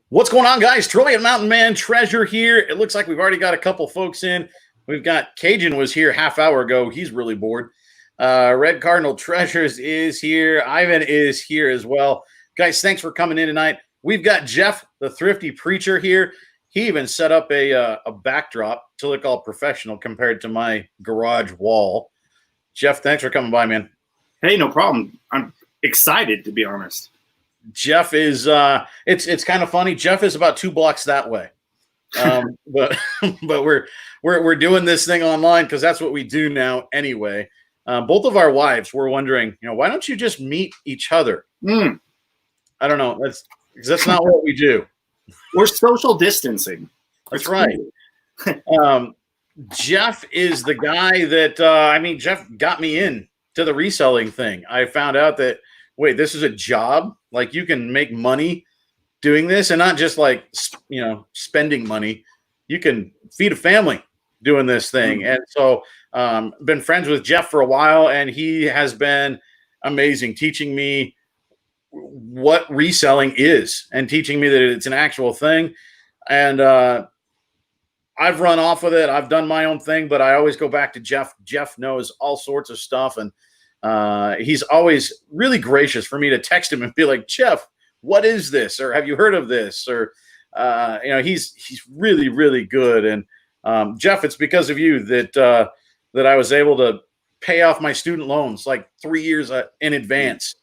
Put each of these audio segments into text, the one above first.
What's going on, guys? Trillion Mountain Man Treasure here. It looks like we've already got a couple folks in. We've got Cajun was here half hour ago. He's really bored. Red Cardinal Treasures is here. Ivan is here as well. Guys, thanks for coming in tonight. We've got Jeff, the Thrifty Preacher here. He even set up a backdrop to look all professional compared to my garage wall. Jeff, thanks for coming by, man. Hey, no problem. I'm excited, to be honest. Jeff is it's kind of funny. Jeff is about 2 blocks that way, but we're doing this thing online because that's what we do now anyway. Both of our wives were wondering, why don't you just meet each other? I don't know. That's not what we do. We're social distancing. That's right. Jeff is the guy that Jeff got me in to the reselling thing. I found out that wait, this is a job. Like you can make money doing this and not just like, spending money. You can feed a family doing this thing. And so been friends with Jeff for a while, and he has been amazing teaching me what reselling is and teaching me that it's an actual thing. And I've run off with it. I've done my own thing, but I always go back to Jeff. Jeff knows all sorts of stuff, and he's always really gracious for me to text him and be like, Jeff, what is this? Or have you heard of this? Or, he's really, really good. And Jeff, it's because of you that I was able to pay off my student loans like 3 years in advance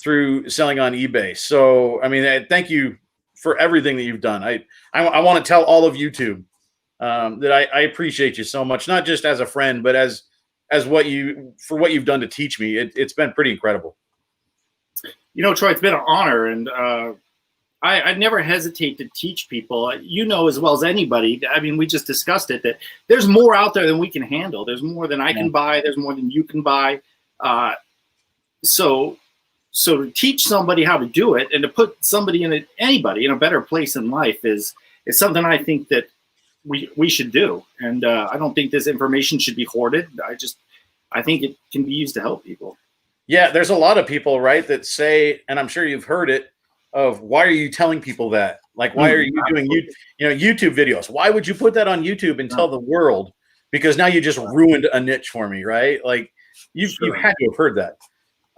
through selling on eBay. So, thank you for everything that you've done. I want to tell all of YouTube that I appreciate you so much, not just as a friend, but as what you've done to teach me. It's been pretty incredible. Troy, it's been an honor, and I never hesitate to teach people. As well as anybody. We just discussed it, that there's more out there than we can handle. There's more than I can buy. There's more than you can buy. So to teach somebody how to do it and to put anybody in a better place in life is something I think that we should do. And I don't think this information should be hoarded. I think it can be used to help people. Yeah, there's a lot of people, right, that say, and I'm sure you've heard it, of why are you telling people that? Like, why are you doing YouTube videos? Why would you put that on YouTube and tell the world? Because now you just ruined a niche for me, right? Like you had to have heard that.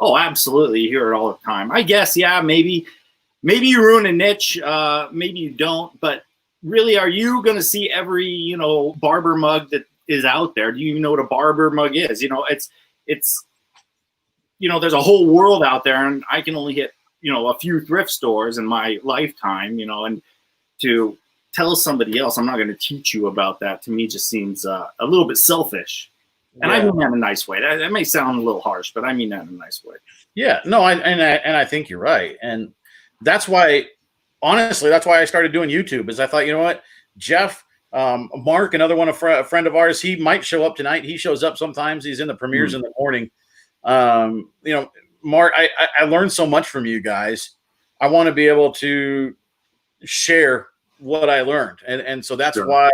Oh, absolutely. You hear it all the time. I guess, yeah, maybe you ruin a niche, maybe you don't, but really, are you going to see every, barber mug that is out there? Do you even know what a barber mug is? It's there's a whole world out there, and I can only hit, a few thrift stores in my lifetime, and to tell somebody else, I'm not going to teach you about that, to me just seems a little bit selfish. And I mean that in a nice way. That may sound a little harsh, but I mean that in a nice way. Yeah, no, I think you're right. And that's why, honestly, that's why I started doing YouTube, is I thought, you know what, Jeff, Mark, another one, a friend of ours, he might show up tonight. He shows up sometimes. He's in the premieres in the morning. Mark, I learned so much from you guys. I want to be able to share what I learned. And so that's why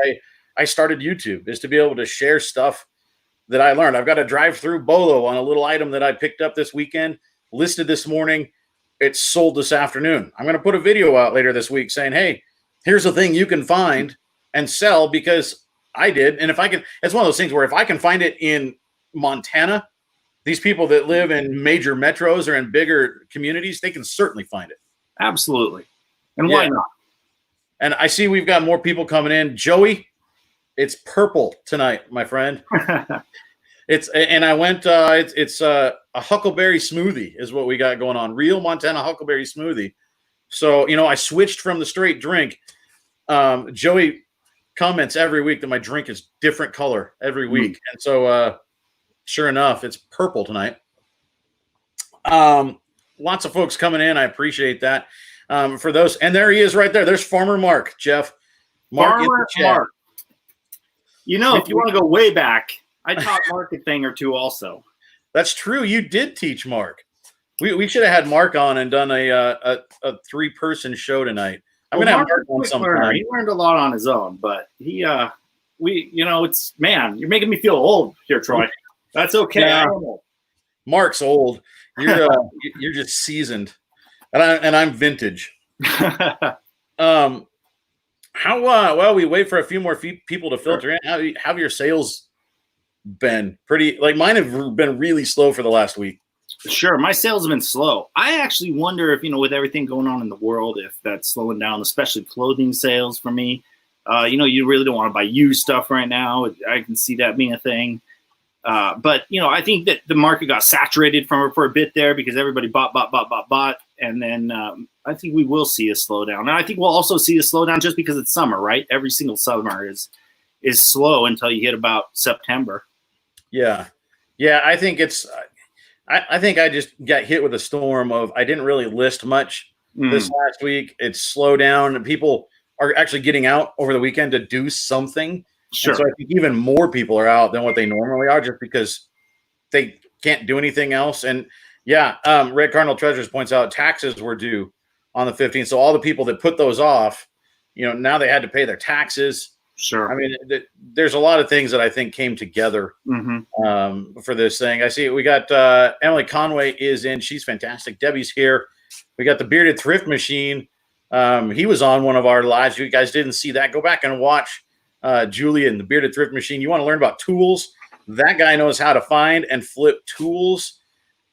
I started YouTube, is to be able to share stuff that I learned. I've got a drive-through bolo on a little item that I picked up this weekend, listed this morning. It's sold this afternoon. I'm going to put a video out later this week saying, hey, here's a thing you can find and sell, because I did. And if I can, it's one of those things where if I can find it in Montana, these people that live in major metros or in bigger communities, they can certainly find it. Absolutely. And why not? And I see we've got more people coming in. Joey, it's purple tonight, my friend. It's a huckleberry smoothie is what we got going on. Real Montana huckleberry smoothie. So, I switched from the straight drink. Joey comments every week that my drink is different color every week. And so, sure enough, it's purple tonight. Lots of folks coming in. I appreciate that. For those, and there he is right there. There's Farmer Mark, Jeff. Farmer Mark. If you want to go way back, I taught Mark a thing or two also. That's true. You did teach Mark. We should have had Mark on and done a 3-person show tonight. I'm going to have Mark on sometime. He learned a lot on his own, but you're making me feel old here, Troy. That's okay. Yeah. Mark's old. You're just seasoned, and I'm vintage. How well, we wait for a few more people to filter in. How have your sales been? Pretty, like mine have been really slow for the last week. Sure, my sales have been slow. I actually wonder if, with everything going on in the world, if that's slowing down, especially clothing sales for me. You really don't want to buy used stuff right now. I can see that being a thing. But I think that the market got saturated for a bit there because everybody bought. And then I think we will see a slowdown. And I think we'll also see a slowdown just because it's summer, right? Every single summer is slow until you hit about September. Yeah. I think it's I think I just got hit with a storm of I didn't really list much this last week. It's slowed down and people are actually getting out over the weekend to do something. Sure. And so I think even more people are out than what they normally are just because they can't do anything else. And Red Cardinal Treasures points out taxes were due on the 15th. So all the people that put those off, now they had to pay their taxes. Sure. I mean, there's a lot of things that I think came together for this thing. I see we got Emily Conway is in. She's fantastic. Debbie's here. We got the Bearded Thrift Machine. He was on one of our lives. You guys didn't see that. Go back and watch Julian, the Bearded Thrift Machine. You want to learn about tools? That guy knows how to find and flip tools.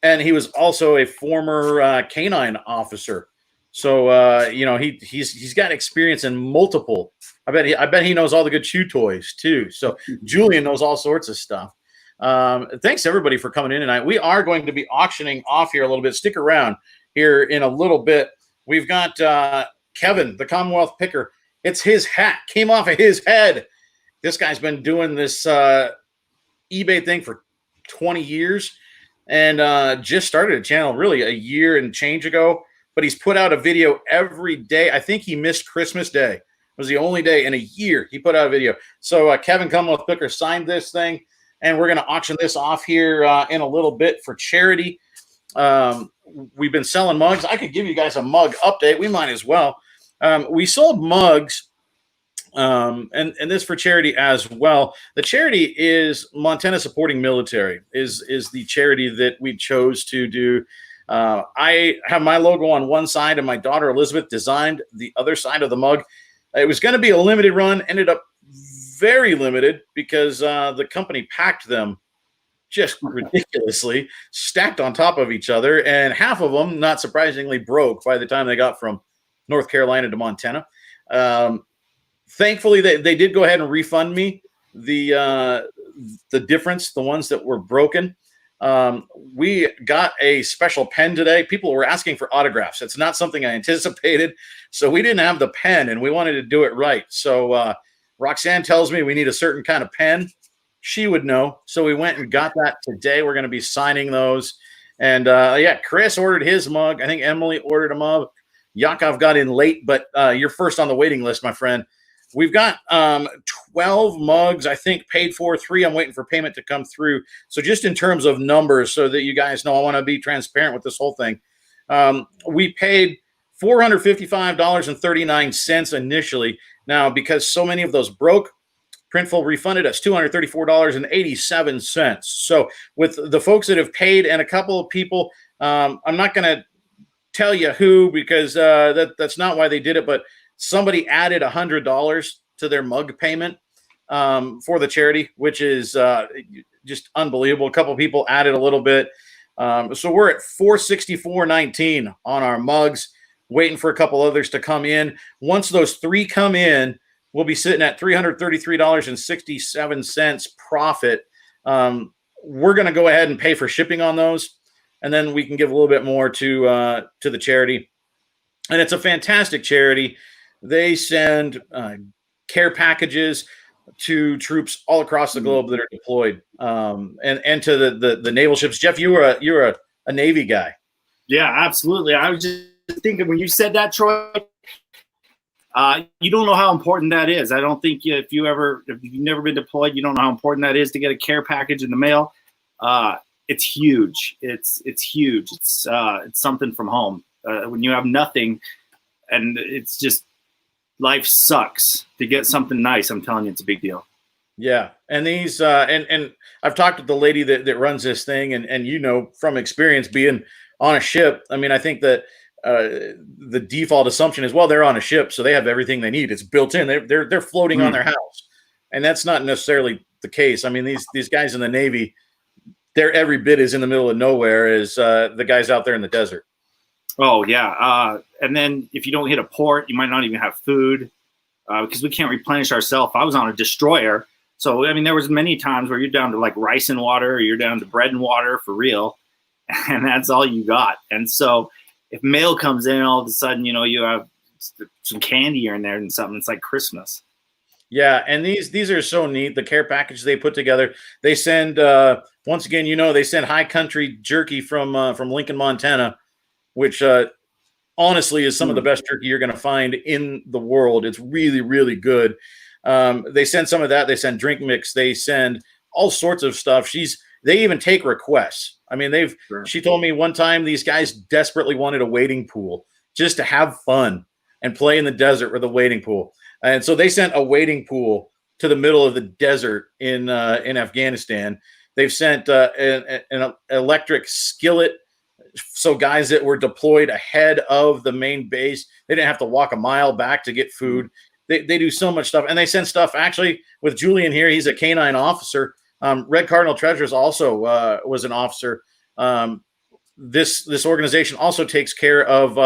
And he was also a former canine officer. So, he's got experience in multiple. I bet he knows all the good chew toys too. So Julian knows all sorts of stuff. Thanks everybody for coming in tonight. We are going to be auctioning off here a little bit. Stick around here in a little bit. We've got Kevin, the Commonwealth Picker. It's his hat came off of his head. This guy's been doing this eBay thing for 20 years and just started a channel really a year and change ago. But he's put out a video every day. I think he missed Christmas Day. It was the only day in a year he put out a video. So Kevin Commonwealth Picker signed this thing, and we're going to auction this off here in a little bit for charity. We've been selling mugs. I could give you guys a mug update. We might as well. We sold mugs, and this for charity as well. The charity is Montana Supporting Military is the charity that we chose to do. I have my logo on one side and my daughter Elizabeth designed the other side of the mug. It was going to be a limited run, ended up very limited because the company packed them just ridiculously, stacked on top of each other, and half of them, not surprisingly, broke by the time they got from North Carolina to Montana. Thankfully, they did go ahead and refund me the difference, the ones that were broken. We got a special pen today. People were asking for autographs. It's not something I anticipated. So we didn't have the pen and we wanted to do it right. So Roxanne tells me we need a certain kind of pen. She would know. So we went and got that today. We're going to be signing those. And Chris ordered his mug. I think Emily ordered a mug. Yakov got in late, but you're first on the waiting list, my friend. We've got 12 mugs, I think, paid for. 3 I'm waiting for payment to come through. So just in terms of numbers, so that you guys know, I want to be transparent with this whole thing. We paid $455.39 initially. Now, because so many of those broke, Printful refunded us $234.87. So with the folks that have paid and a couple of people, I'm not going to tell you who because that's not why they did it, but somebody added $100 to their mug payment for the charity, which is just unbelievable. A couple people added a little bit. So we're at $464.19 on our mugs, waiting for a couple others to come in. Once those 3 come in, we'll be sitting at $333.67 profit. We're going to go ahead and pay for shipping on those, and then we can give a little bit more to the charity. And it's a fantastic charity. They send care packages to troops all across the globe that are deployed, and to the naval ships. Jeff, you're a Navy guy. Yeah, absolutely. I was just thinking when you said that, Troy, you don't know how important that is. I don't think if you've never been deployed, you don't know how important that is to get a care package in the mail. It's huge. It's huge. It's something from home. When you have nothing, and it's just life sucks, to get something nice, I'm telling you, it's a big deal. Yeah. And these, and I've talked to the lady that runs this thing and from experience being on a ship. I mean, I think that the default assumption is, well, they're on a ship, so they have everything they need. It's built in. They're floating on their house, and that's not necessarily the case. I mean, these guys in the Navy, they're every bit as in the middle of nowhere as the guys out there in the desert. Oh yeah, and then if you don't hit a port, you might not even have food because we can't replenish ourselves. I was on a destroyer, so I mean, there was many times where you're down to like rice and water, or you're down to bread and water for real, and that's all you got. And so if mail comes in, all of a sudden, you know, you have some candy in there and something. It's like Christmas. Yeah, and these are so neat. The care packages they put together. They send once again, you know, they send high country jerky from Lincoln, Montana, which honestly is some of the best jerky you're going to find in the world. It's really, really good. They send some of that. They send drink mix. They send all sorts of stuff. They even take requests. I mean, she told me one time these guys desperately wanted a wading pool just to have fun and play in the desert with a wading pool. And so they sent a wading pool to the middle of the desert in Afghanistan. They've sent an electric skillet. So guys that were deployed ahead of the main base, they didn't have to walk a mile back to get food. They do so much stuff. And they send stuff actually with Julian here. He's a canine officer. Red Cardinal Treasures also was an officer. This organization also takes care of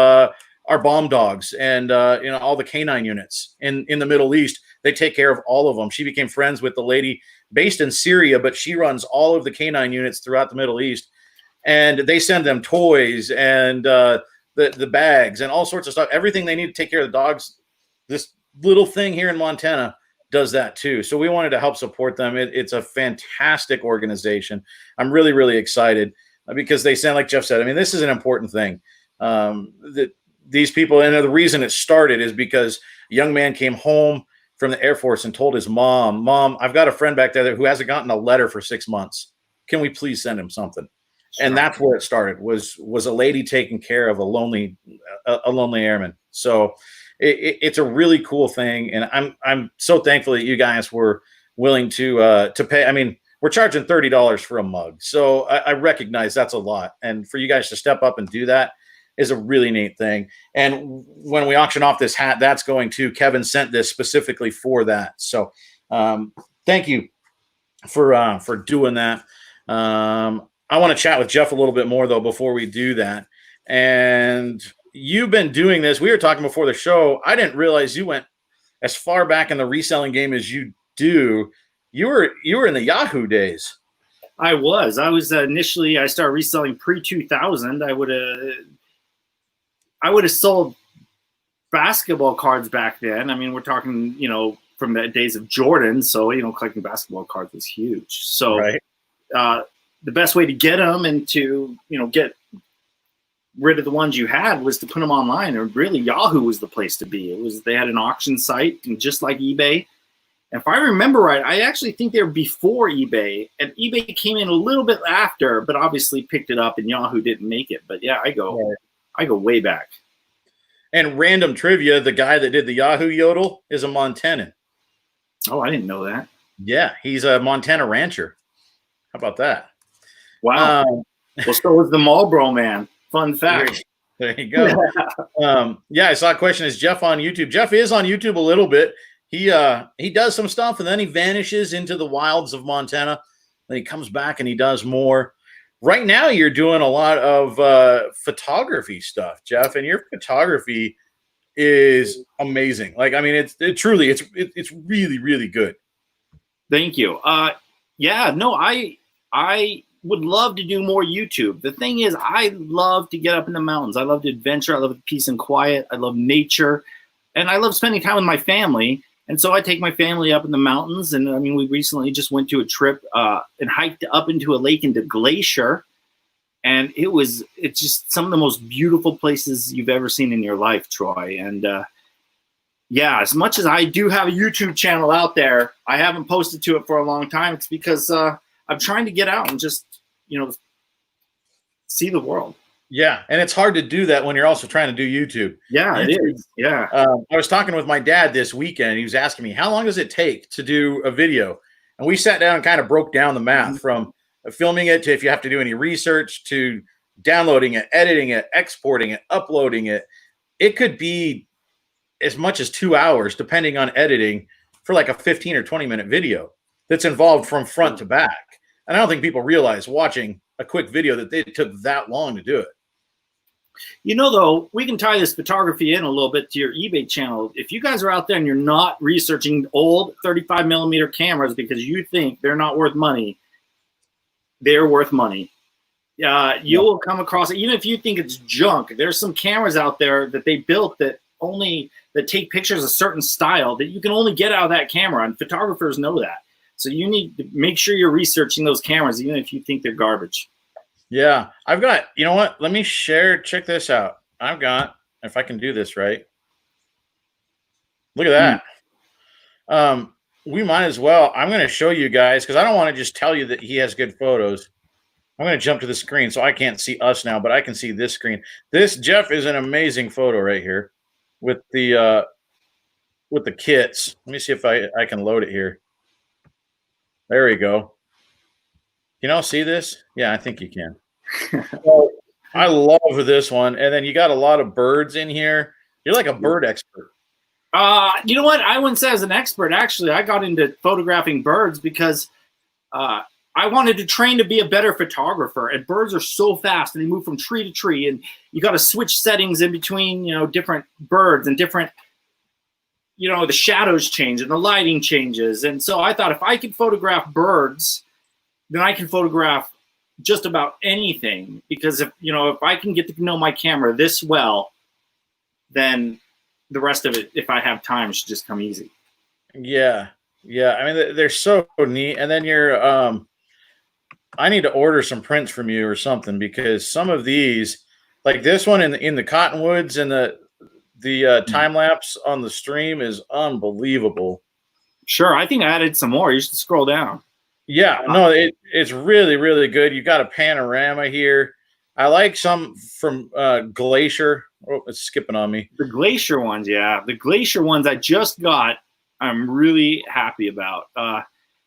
our bomb dogs and all the canine units in the Middle East. They take care of all of them. She became friends with the lady based in Syria, but she runs all of the canine units throughout the Middle East. And they send them toys and the bags and all sorts of stuff. Everything they need to take care of the dogs. This little thing here in Montana does that too. So we wanted to help support them. It's a fantastic organization. I'm really, really excited because they send, like Jeff said, I mean, this is an important thing. That these people, and the reason it started is because a young man came home from the Air Force and told his mom, I've got a friend back there who hasn't gotten a letter for 6 months. Can we please send him something? Sure. And that's where it started, was a lady taking care of a lonely airman. So it's a really cool thing. And I'm so thankful that you guys were willing to pay. I mean, we're charging $30 for a mug. So I recognize that's a lot. And for you guys to step up and do that is a really neat thing. And when we auction off this hat, that's going to, Kevin sent this specifically for that. So thank you for doing that. I want to chat with Jeff a little bit more though, before we do that. And you've been doing this. We were talking before the show. I didn't realize you went as far back in the reselling game as you do. You were in the Yahoo days. I was initially, I started reselling pre-2000. I would have sold basketball cards back then. I mean, we're talking, from the days of Jordan. So, collecting basketball cards was huge. So right. The best way to get them and to, get rid of the ones you had was to put them online. And really, Yahoo was the place to be. They had an auction site, and just like eBay. And if I remember right, I actually think they were before eBay, and eBay came in a little bit after, but obviously picked it up, and Yahoo didn't make it. But yeah, I go way back. And random trivia: the guy that did the Yahoo Yodel is a Montanan. Oh, I didn't know that. Yeah, he's a Montana rancher. How about that? Wow. Well, so was the Marlboro Man. Fun fact. There you go. Yeah, I saw a question. Is Jeff on YouTube? Jeff is on YouTube a little bit. He does some stuff, and then he vanishes into the wilds of Montana. Then he comes back and he does more. Right now, you're doing a lot of photography stuff, Jeff, and your photography is amazing. Like, I mean, it's really, really good. Thank you. Yeah, no, I would love to do more YouTube. The thing is, I love to get up in the mountains. I love to adventure. I love peace and quiet. I love nature, and I love spending time with my family. And so I take my family up in the mountains. And I mean, we recently just went to a trip and hiked up into a lake into Glacier. And it's just some of the most beautiful places you've ever seen in your life, Troy. And yeah, as much as I do have a YouTube channel out there, I haven't posted to it for a long time. It's because I'm trying to get out and just, see the world. Yeah, and it's hard to do that when you're also trying to do YouTube. Yeah, it is. Yeah. I was talking with my dad this weekend. He was asking me, how long does it take to do a video? And we sat down and kind of broke down the math from filming it to if you have to do any research to downloading it, editing it, exporting it, uploading it. It could be as much as 2 hours, depending on editing, for like a 15 or 20-minute video that's involved from front to back. And I don't think people realize watching a quick video that it took that long to do it. You know, though, we can tie this photography in a little bit to your eBay channel. If you guys are out there and you're not researching old 35 millimeter cameras because you think they're not worth money, they're worth money. You will come across, even if you think it's junk, there's some cameras out there that they built that take pictures a certain style that you can only get out of that camera, and photographers know that. So you need to make sure you're researching those cameras, even if you think they're garbage. Yeah, I've got, you know what? Let me check this out. I've got, if I can do this right. Look at that. We might as well, I'm going to show you guys, because I don't want to just tell you that he has good photos. I'm going to jump to the screen, so I can't see us now, but I can see this screen. This, Jeff, is an amazing photo right here with the kits. Let me see if I can load it here. There we go. Can you all see this? Yeah, I think you can. So, I love this one. And then you got a lot of birds in here. You're like a bird expert. You know what? I wouldn't say as an expert. Actually, I got into photographing birds because I wanted to train to be a better photographer. And birds are so fast, and they move from tree to tree. And you got to switch settings in between, different birds and different, the shadows change and the lighting changes. And so I thought if I could photograph birds, then I can photograph just about anything, because if I can get to know my camera this well, then the rest of it, if I have time, should just come easy. Yeah. I mean, they're so neat. And then I need to order some prints from you or something, because some of these, like this one in the cottonwoods and the time lapse on the stream is unbelievable. Sure, I think I added some more. You should scroll down. Yeah, no, it's really, really good. You got a panorama here. I like some from Glacier. Oh, it's skipping on me. The Glacier ones, yeah. The Glacier ones I just got, I'm really happy about.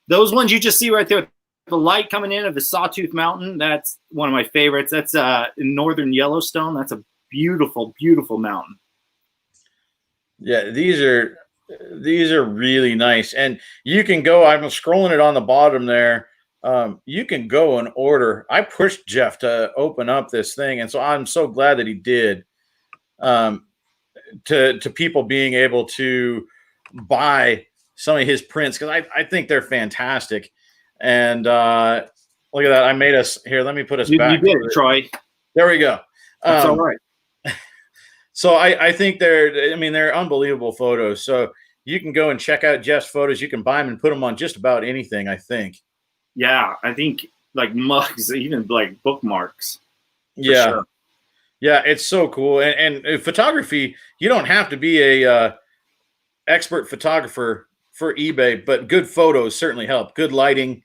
Those ones you just see right there, the light coming in of the Sawtooth Mountain, that's one of my favorites. That's in northern Yellowstone. That's a beautiful, beautiful mountain. Yeah, these are really nice. And you can go, I'm scrolling it on the bottom there. You can go and order. I pushed Jeff to open up this thing, and so I'm so glad that he did. To people being able to buy some of his prints, because I think they're fantastic. And look at that. I made us here. Let me put us back. You did it, Troy. There we go. That's all right. So I think they're unbelievable photos. So you can go and check out Jeff's photos. You can buy them and put them on just about anything, I think. Yeah, I think like mugs, even like bookmarks. Yeah. Sure. Yeah, it's so cool. And photography, you don't have to be a expert photographer for eBay, but good photos certainly help. Good lighting,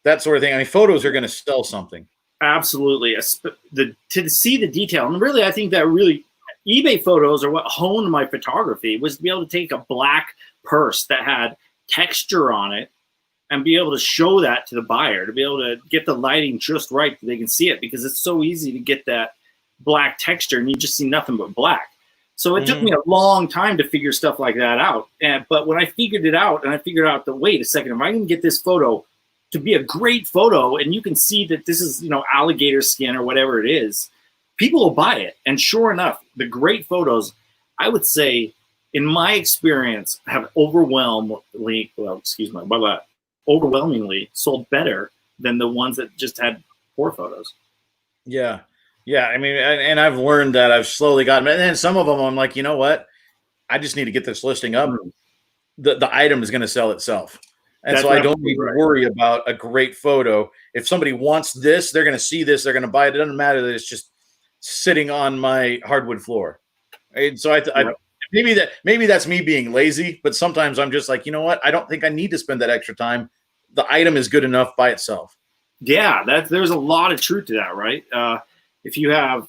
that sort of thing. I mean, photos are going to sell something. Absolutely. To see the detail. And really, I think that really eBay photos are what honed my photography, was to be able to take a black purse that had texture on it and be able to show that to the buyer, to be able to get the lighting just right so they can see it, because it's so easy to get that black texture and you just see nothing but black. So it took me a long time to figure stuff like that out. But when I figured it out, and I figured out that, wait a second, if I can get this photo to be a great photo and you can see that this is, alligator skin or whatever it is, people will buy it. And sure enough, the great photos, I would say, in my experience, have overwhelmingly sold better than the ones that just had poor photos. Yeah. Yeah. I mean, and I've learned that. I've slowly gotten, and then some of them I'm like, you know what? I just need to get this listing up. The item is going to sell itself. And so I don't need to worry about a great photo. If somebody wants this, they're going to see this, they're going to buy it. It doesn't matter that it's just sitting on my hardwood floor. And so maybe that's me being lazy, but sometimes I'm just like, you know what? I don't think I need to spend that extra time. The item is good enough by itself. Yeah, there's a lot of truth to that, right? If you have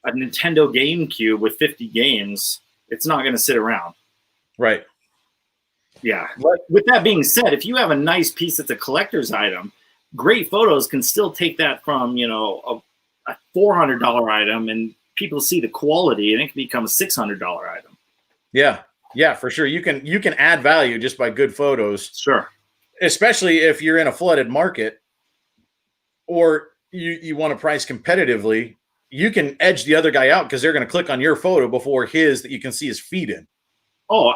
a Nintendo GameCube with 50 games, it's not going to sit around. Right. Yeah. But with that being said, if you have a nice piece that's a collector's item, great photos can still take that from, a a $400 item, and people see the quality, and it can become a $600 item. Yeah, for sure. You can add value just by good photos. Sure. Especially if you're in a flooded market, or you want to price competitively, you can edge the other guy out because they're going to click on your photo before his that you can see his feed in. Oh,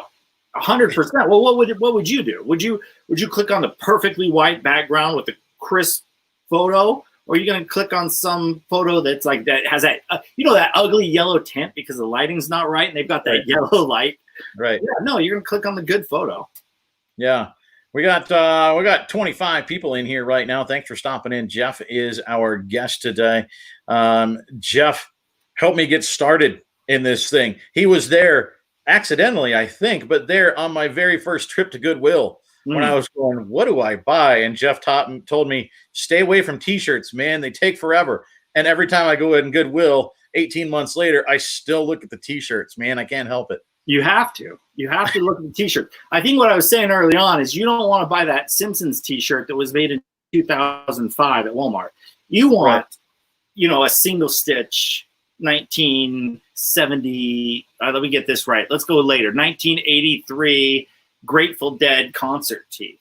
100%. Well, what would you do? Would you click on the perfectly white background with the crisp photo, or are you going to click on some photo that's like that has that that ugly yellow tint because the lighting's not right and they've got that yellow light? Right. Yeah, no, you're going to click on the good photo. Yeah. We got 25 people in here right now. Thanks for stopping in. Jeff is our guest today. Jeff helped me get started in this thing. He was there accidentally, I think, but there on my very first trip to Goodwill when I was going, what do I buy? And Jeff told me, stay away from t-shirts, man. They take forever. And every time I go in Goodwill, 18 months later, I still look at the t-shirts, man. I can't help it. You have to look at the t-shirt. I think what I was saying early on is you don't want to buy that Simpsons t-shirt that was made in 2005 at Walmart. You want, a single stitch 1970. Let me get this right. Let's go later. 1983 Grateful Dead concert tee.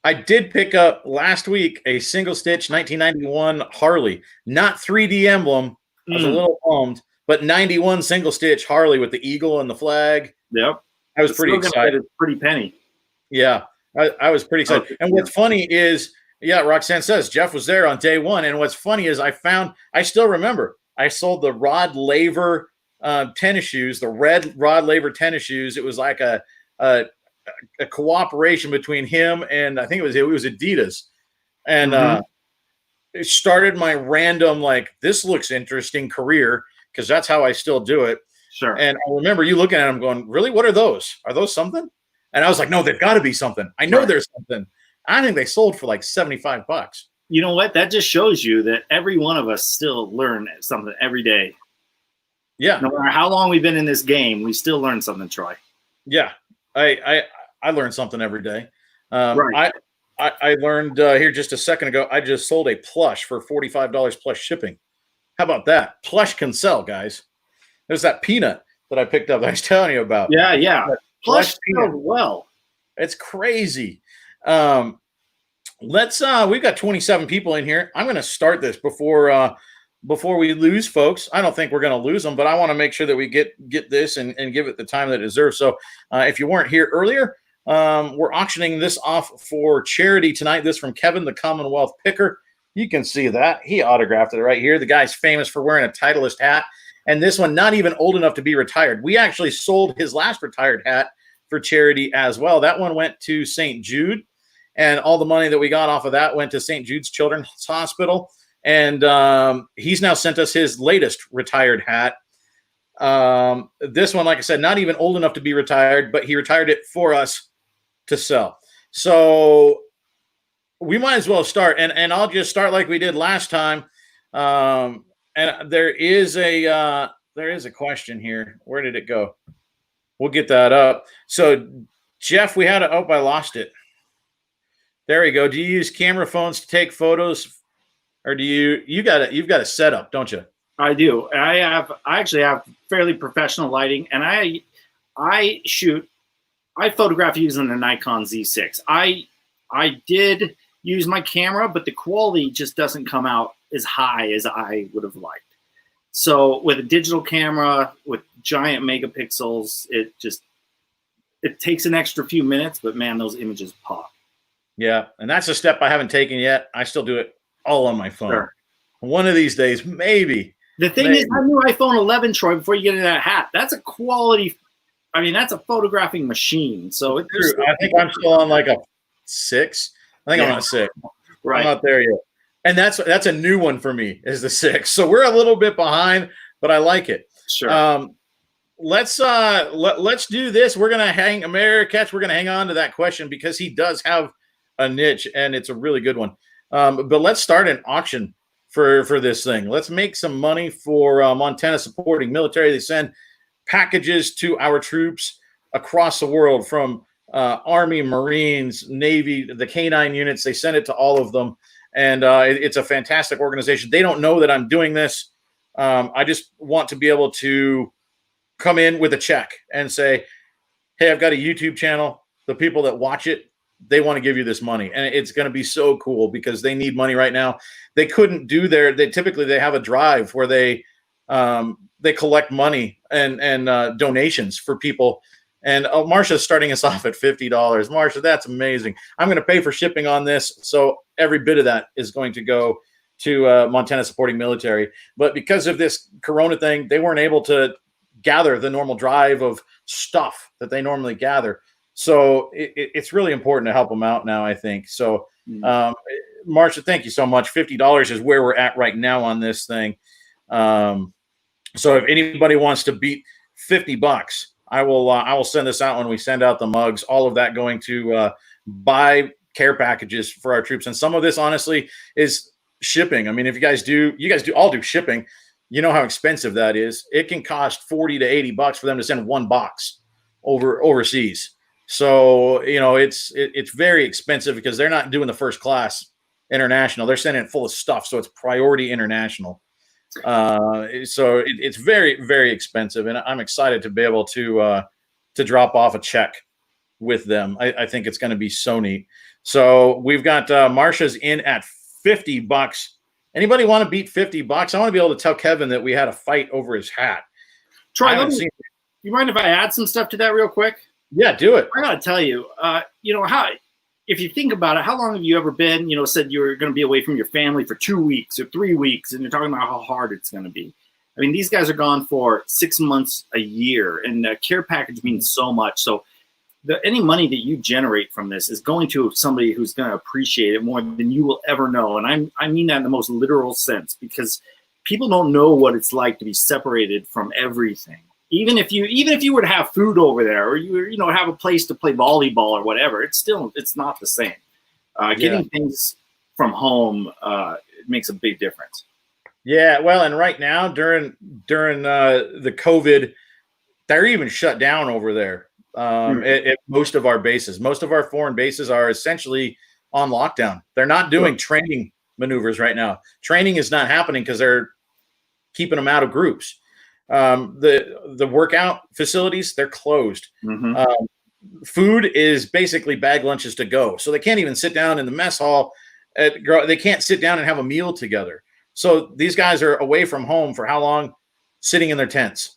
I did pick up last week a single stitch 1991 Harley, not 3D emblem. I was a little bummed, but 91 single stitch Harley with the eagle and the flag. Yep. I was pretty excited. Pretty penny. Yeah, I was pretty excited. And what's funny is, Roxanne says Jeff was there on day one. And what's funny is I still remember, I sold the Rod Laver tennis shoes, the red Rod Laver tennis shoes. It was like a cooperation between him and I think it was Adidas. And it started my random, this looks interesting career, because that's how I still do it. Sure. And I remember you looking at them going, really? What are those? Are those something? And I was like, no, they've got to be something. I know there's something. I think they sold for like $75. You know what? That just shows you that every one of us still learn something every day. Yeah. No matter how long we've been in this game, we still learn something, Troy. Yeah. I learn something every day. I learned here just a second ago, I just sold a plush for $45 plus shipping. How about that? Plush can sell, guys. There's that peanut that I picked up that I was telling you about. Yeah. Plush sells well. It's crazy. We've got 27 people in here. I'm going to start this before we lose folks. I don't think we're going to lose them, but I want to make sure that we get this and give it the time that it deserves. So if you weren't here earlier, we're auctioning this off for charity tonight. This from Kevin, the Commonwealth Picker. You can see that. He autographed it right here. The guy's famous for wearing a Titleist hat. And this one, not even old enough to be retired. We actually sold his last retired hat for charity as well. That one went to St. Jude. And all the money that we got off of that went to St. Jude's Children's Hospital. And he's now sent us his latest retired hat. This one, like I said, not even old enough to be retired, but he retired it for us to sell. So we might as well start. And I'll just start like we did last time. And there is a question here. Where did it go? We'll get that up. So Jeff, I lost it. There we go. Do you use camera phones to take photos, or do you've got a setup, don't you? I do. I actually have fairly professional lighting, and I photograph using the Nikon Z6. I did use my camera, but the quality just doesn't come out as high as I would have liked. So with a digital camera with giant megapixels, it takes an extra few minutes, but man, those images pop. Yeah, and that's a step I haven't taken yet. I still do it all on my phone. Sure. One of these days, maybe. The thing is, I knew iPhone 11, Troy, before you get into that hat. That's a quality. I mean, that's a photographing machine. So it's true. I think I'm still on like a 6. I think I'm on a 6. Right. I'm not there yet. And that's a new one for me, is the 6. So we're a little bit behind, but I like it. Sure. Let's do this. We're gonna hang We're gonna hang on to that question because he does have a niche and it's a really good one. But let's start an auction for this thing. Let's make some money for Montana supporting military. They send packages to our troops across the world, from Army, Marines, Navy, the K9 units. They send it to all of them. And it's a fantastic organization. They don't know that I'm doing this. I just want to be able to come in with a check and say, hey, I've got a YouTube channel. The people that watch it, they want to give you this money. And it's going to be so cool because they need money right now. They couldn't do typically they have a drive where they collect money and donations for people. And Marsha's starting us off at $50. Marsha, that's amazing. I'm going to pay for shipping on this. So every bit of that is going to go to Montana Supporting Military. But because of this Corona thing, they weren't able to gather the normal drive of stuff that they normally gather. So it's really important to help them out now, I think. So, Marsha, thank you so much. $50 is where we're at right now on this thing. So if anybody wants to beat $50, I will send this out when we send out the mugs. All of that going to buy care packages for our troops. And some of this, honestly, is shipping. I mean, if you guys all do shipping, you know how expensive that is. It can cost $40 to $80 for them to send one box overseas. So, it's very expensive because they're not doing the first class international. They're sending it full of stuff. So it's priority international. So it's very, very expensive. And I'm excited to be able to drop off a check with them. I think it's going to be so neat. So we've got Marsha's in at $50. Anybody want to beat $50? I want to be able to tell Kevin that we had a fight over his hat. Troy, you mind if I add some stuff to that real quick? Yeah, do it. I gotta tell you, if you think about it, how long have you ever been, said you were going to be away from your family for 2 weeks or 3 weeks, and you're talking about how hard it's going to be. I mean, these guys are gone for 6 months, a year, and a care package means so much. So any money that you generate from this is going to somebody who's going to appreciate it more than you will ever know. And I mean that in the most literal sense, because people don't know what it's like to be separated from everything. Even if you were to have food over there, or you have a place to play volleyball or whatever, it's not the same. Getting things from home it makes a big difference. Yeah, well, and right now during the COVID, they're even shut down over there at most of our bases. Most of our foreign bases are essentially on lockdown. They're not doing training maneuvers right now. Training is not happening because they're keeping them out of groups. The workout facilities, they're closed. Food is basically bag lunches to go. So they can't even sit down in the mess hall. They can't sit down and have a meal together. So these guys are away from home for how long? Sitting in their tents.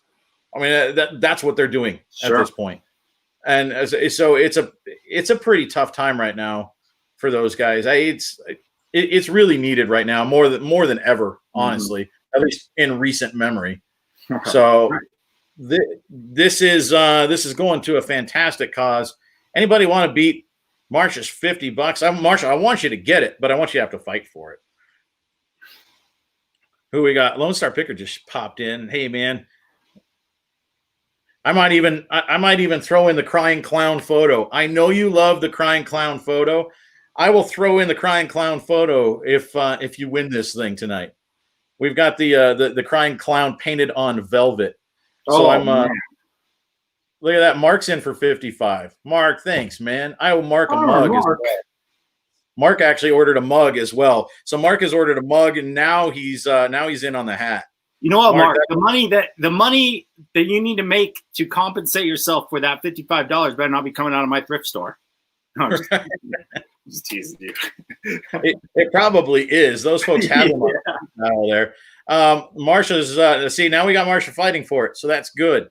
I mean, that's what they're doing at this point. And so it's a pretty tough time right now for those guys. It's really needed right now more than ever, honestly, at least in recent memory. So this is going to a fantastic cause. Anybody want to beat Marsha's $50? Marsha, I want you to get it, but I want you to have to fight for it. Who we got? Lone Star Picker just popped in. Hey man, I might even throw in the crying clown photo. I know you love the crying clown photo. I will throw in the crying clown photo if you win this thing tonight. We've got the crying clown painted on velvet. So look at that. Mark's in for 55. Mark, thanks, man. I owe Mark a mug as well. Mark actually ordered a mug as well. So Mark has ordered a mug, and now he's in on the hat. You know what, Mark? The money that you need to make to compensate yourself for that $55 better not be coming out of my thrift store. No, just teasing you. It probably is. Those folks have them out there. Marsha's see, now we got Marsha fighting for it, so that's good.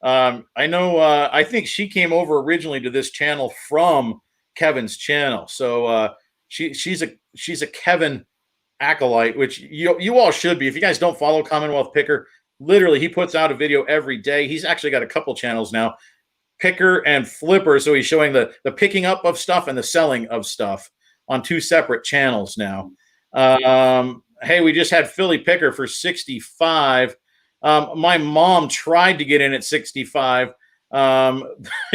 I know. I think she came over originally to this channel from Kevin's channel, so she's a Kevin acolyte, which you all should be. If you guys don't follow Commonwealth Picker, literally he puts out a video every day. He's actually got a couple channels now, Picker and Flipper. So he's showing the picking up of stuff and the selling of stuff on two separate channels now. Hey, we just had Philly Picker for 65. My mom tried to get in at 65.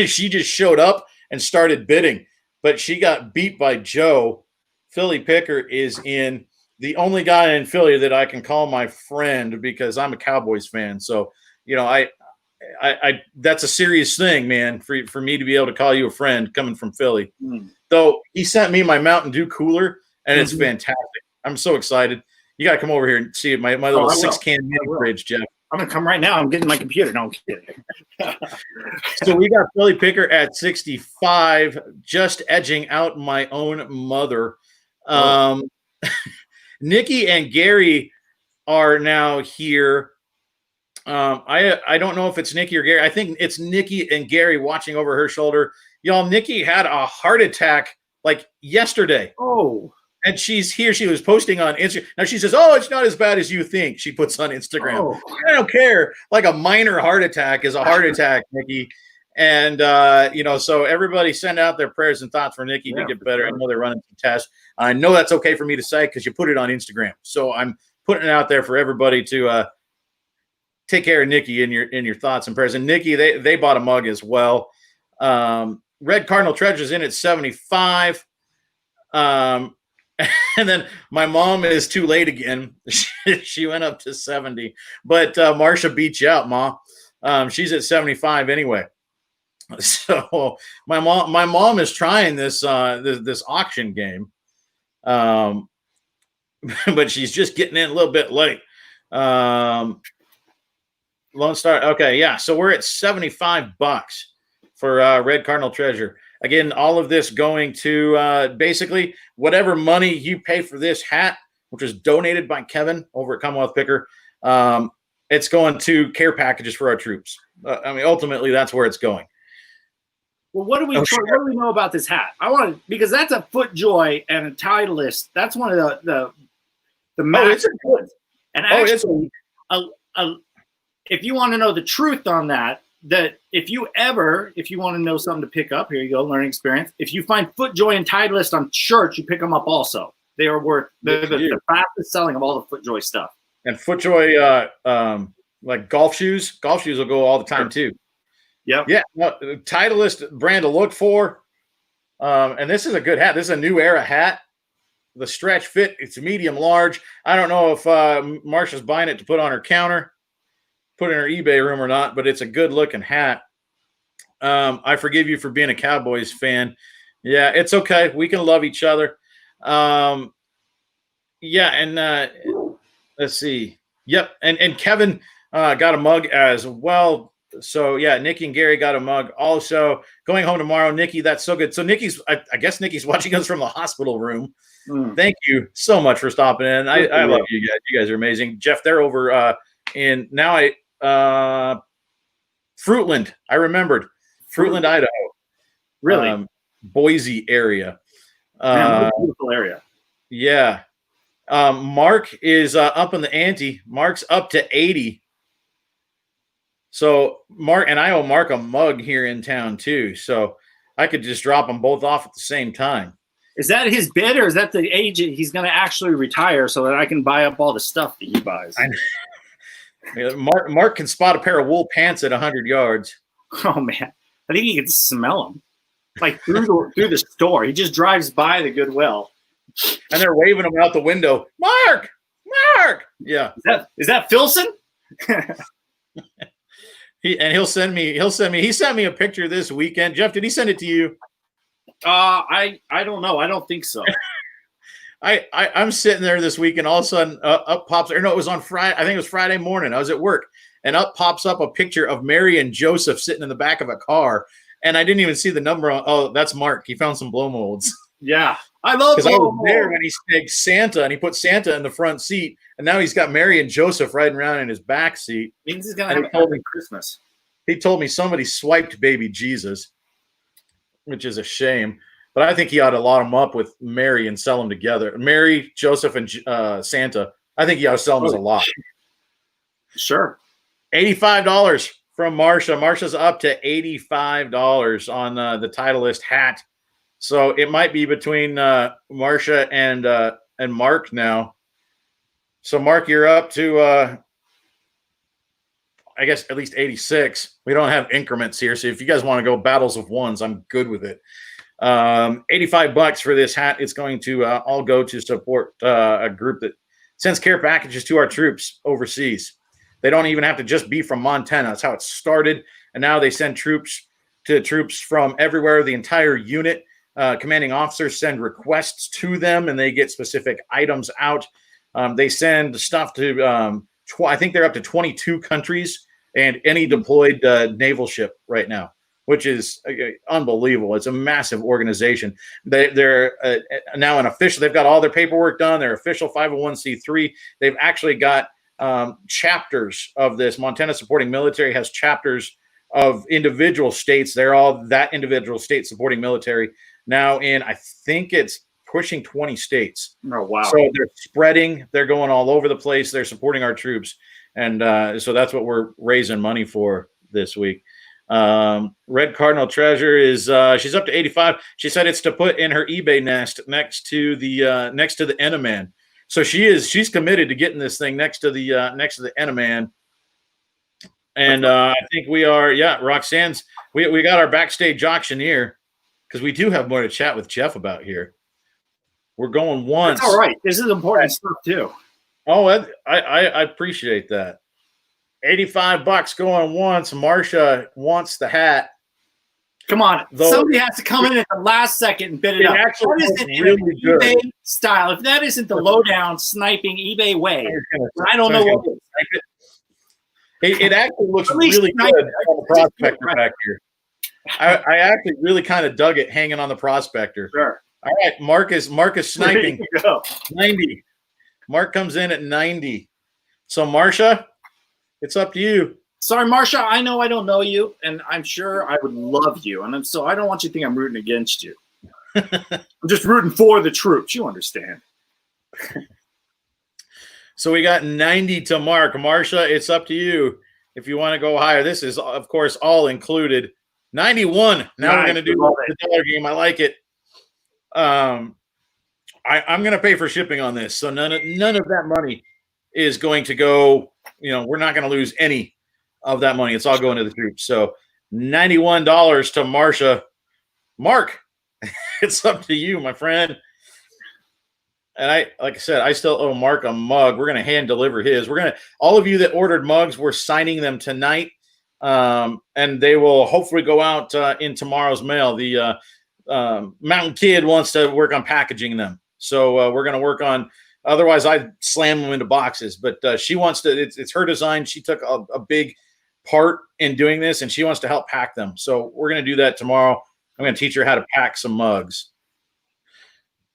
She just showed up and started bidding, but she got beat by Joe. Philly Picker is in. The only guy in Philly that I can call my friend because I'm a Cowboys fan. So, I that's a serious thing, man, for me to be able to call you a friend coming from Philly. Though he sent me my Mountain Dew cooler, and it's fantastic. I'm so excied. You got to come over here and see it. My little 6-can mini fridge, Jeff. I'm gonna come right now. I'm getting my computer. No, I'm kidding. So we got Philly Picker at 65, just edging out my own mother. Nikki and Gary are now here. I don't know if it's Nikki or Gary. I think it's Nikki and Gary watching over her shoulder. Y'all, Nikki had a heart attack like yesterday. Oh. And she's here. She was posting on Instagram. Now she says, "Oh, it's not as bad as you think." She puts on Instagram. Oh. I don't care. Like a minor heart attack is a heart attack, Nikki. And so everybody send out their prayers and thoughts for Nikki to get better. Sure. I know they're running some tests. I know that's okay for me to say because you put it on Instagram. So I'm putting it out there for everybody to take care of Nikki in your thoughts and prayers. And Nikki, they bought a mug as well. Red Cardinal Treasure's in at 75. And then my mom is too late again. She went up to 70, but Marsha beat you out, Ma. She's at 75 anyway. So my mom is trying this auction game, but she's just getting in a little bit late. Lone Star. Okay, yeah. So we're at $75 for Red Cardinal Treasure. Again, all of this going to basically whatever money you pay for this hat, which was donated by Kevin over at Commonwealth Picker. It's going to care packages for our troops. Ultimately, that's where it's going. Well, what do we know about this hat? Because that's a FootJoy and a Titleist. That's one of the it's a good. And actually, if you want to know the truth on that if you want to know something to pick up, here you go, learning experience. If you find FootJoy and Titleist on shirts, you pick them up also. They are they're the fastest selling of all the FootJoy stuff. And FootJoy, like golf shoes will go all the time too. Yep. Yeah. Titleist brand to look for. And this is a good hat. This is a new era hat. The stretch fit, it's medium large. I don't know if Marsha's buying it to put on her counter, put in her eBay room or not, but it's a good looking hat. I forgive you for being a Cowboys fan. Yeah, it's okay. We can love each other. Let's see. Yep. And Kevin got a mug as well. So yeah, Nikki and Gary got a mug also. Going home tomorrow, Nikki, that's so good. So I guess Nikki's watching us from the hospital room. Thank you so much for stopping in. I love you guys. You guys are amazing. Jeff, they're over in Fruitland. I remembered Fruitland, Idaho. Really? Boise area. Man, beautiful area. Yeah. Mark is up in the ante. Mark's up to 80. So Mark and I owe Mark a mug here in town too. So I could just drop them both off at the same time. Is that his bid, or is that the age he's going to actually retire so that I can buy up all the stuff that he buys? Mark can spot a pair of wool pants at 100 yards. Oh man, I think he can smell them, like through the store. He just drives by the Goodwill, and they're waving him out the window. Mark. Yeah. Is that Filson? He sent me a picture this weekend. Jeff, did he send it to you? I don't know. I don't think so. I'm sitting there this week, and all of a sudden up pops, or no, it was on Friday. I think it was Friday morning. I was at work, and up pops up a picture of Mary and Joseph sitting in the back of a car, and I didn't even see the number on. Oh, that's Mark. He found some blow molds. Yeah, I love. Because I was there when he snagged Santa, and he put Santa in the front seat, and now he's got Mary and Joseph riding around in his back seat. Means he's gonna have Christmas. He told me somebody swiped baby Jesus, which is a shame. But I think he ought to lot them up with Mary and sell them together. Mary, Joseph, and Santa. I think he ought to sell them as a lot. Sure. $85 from Marsha. Marsha's up to $85 on the Titleist hat. So it might be between Marsha and Mark now. So Mark, you're up to I guess at least 86. We don't have increments here, so if you guys want to go battles of ones, I'm good with it. $85 for this hat. It's going to all go to support a group that sends care packages to our troops overseas. They don't even have to just be from Montana. That's how it started, and now they send troops from everywhere, the entire unit. commanding officers send requests to them, and they get specific items out. They send stuff to, I think they're up to 22 countries and any deployed naval ship right now, which is unbelievable. It's a massive organization. They're now an official. They've got all their paperwork done. They're official 501c3. They've actually got chapters of this. Montana Supporting Military has chapters of individual states. They're all that individual state supporting military now in, I think it's pushing 20 states. Oh, wow. So they're spreading. They're going all over the place. They're supporting our troops. And so that's what we're raising money for this week. Red Cardinal Treasure is she's up to 85. She said it's to put in her eBay nest next to the Enaman. So she's committed to getting this thing next to the Enaman. And I think we are, Roxanne's, we got our backstage auctioneer, because we do have more to chat with Jeff about here. We're going once. That's all right. This is important stuff too. Oh, I appreciate that. $85 going once. Marcia wants the hat. Come on. Somebody has to come in at the last second and bid it up. What is it really good eBay style? If that isn't the lowdown sniping eBay way, I don't know what it is. It actually looks really good on the prospector back here. I actually really kind of dug it hanging on the prospector. Sure. All right, Mark is sniping. 90. Mark comes in at 90. So Marcia, it's up to you. Sorry, Marcia, I know I don't know you, and I'm sure I would love you. And so I don't want you to think I'm rooting against you. I'm just rooting for the troops. You understand. So we got 90 to Mark. Marcia, it's up to you if you want to go higher. This is, of course, all included. 91. Now we're going to do the dollar game. I like it. I'm going to pay for shipping on this. So none of that money is going to go, we're not going to lose any of that money. It's all going to the troops. So $91 to Marcia. Mark, it's up to you, my friend. And like I said, I still owe Mark a mug. We're going to hand deliver his. All of you that ordered mugs, we're signing them tonight. And they will hopefully go out in tomorrow's mail. The Mountain Kid wants to work on packaging them. So we're going to work on, otherwise I'd slam them into boxes, but she wants to, it's her design. She took a big part in doing this, and she wants to help pack them. So we're going to do that tomorrow. I'm going to teach her how to pack some mugs.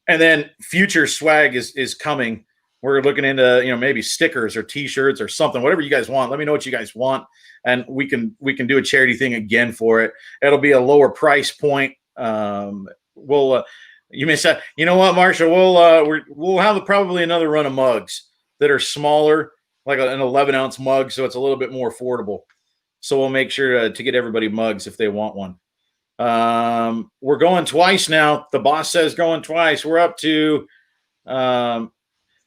And then future swag is coming. We're looking into, maybe stickers or t-shirts or something, whatever you guys want. Let me know what you guys want, and we can do a charity thing again for it. It'll be a lower price point. You may say, you know what, Marcia, we'll have probably another run of mugs that are smaller, like an 11-ounce mug, so it's a little bit more affordable. So we'll make sure to get everybody mugs if they want one. We're going twice now. The boss says going twice. We're up to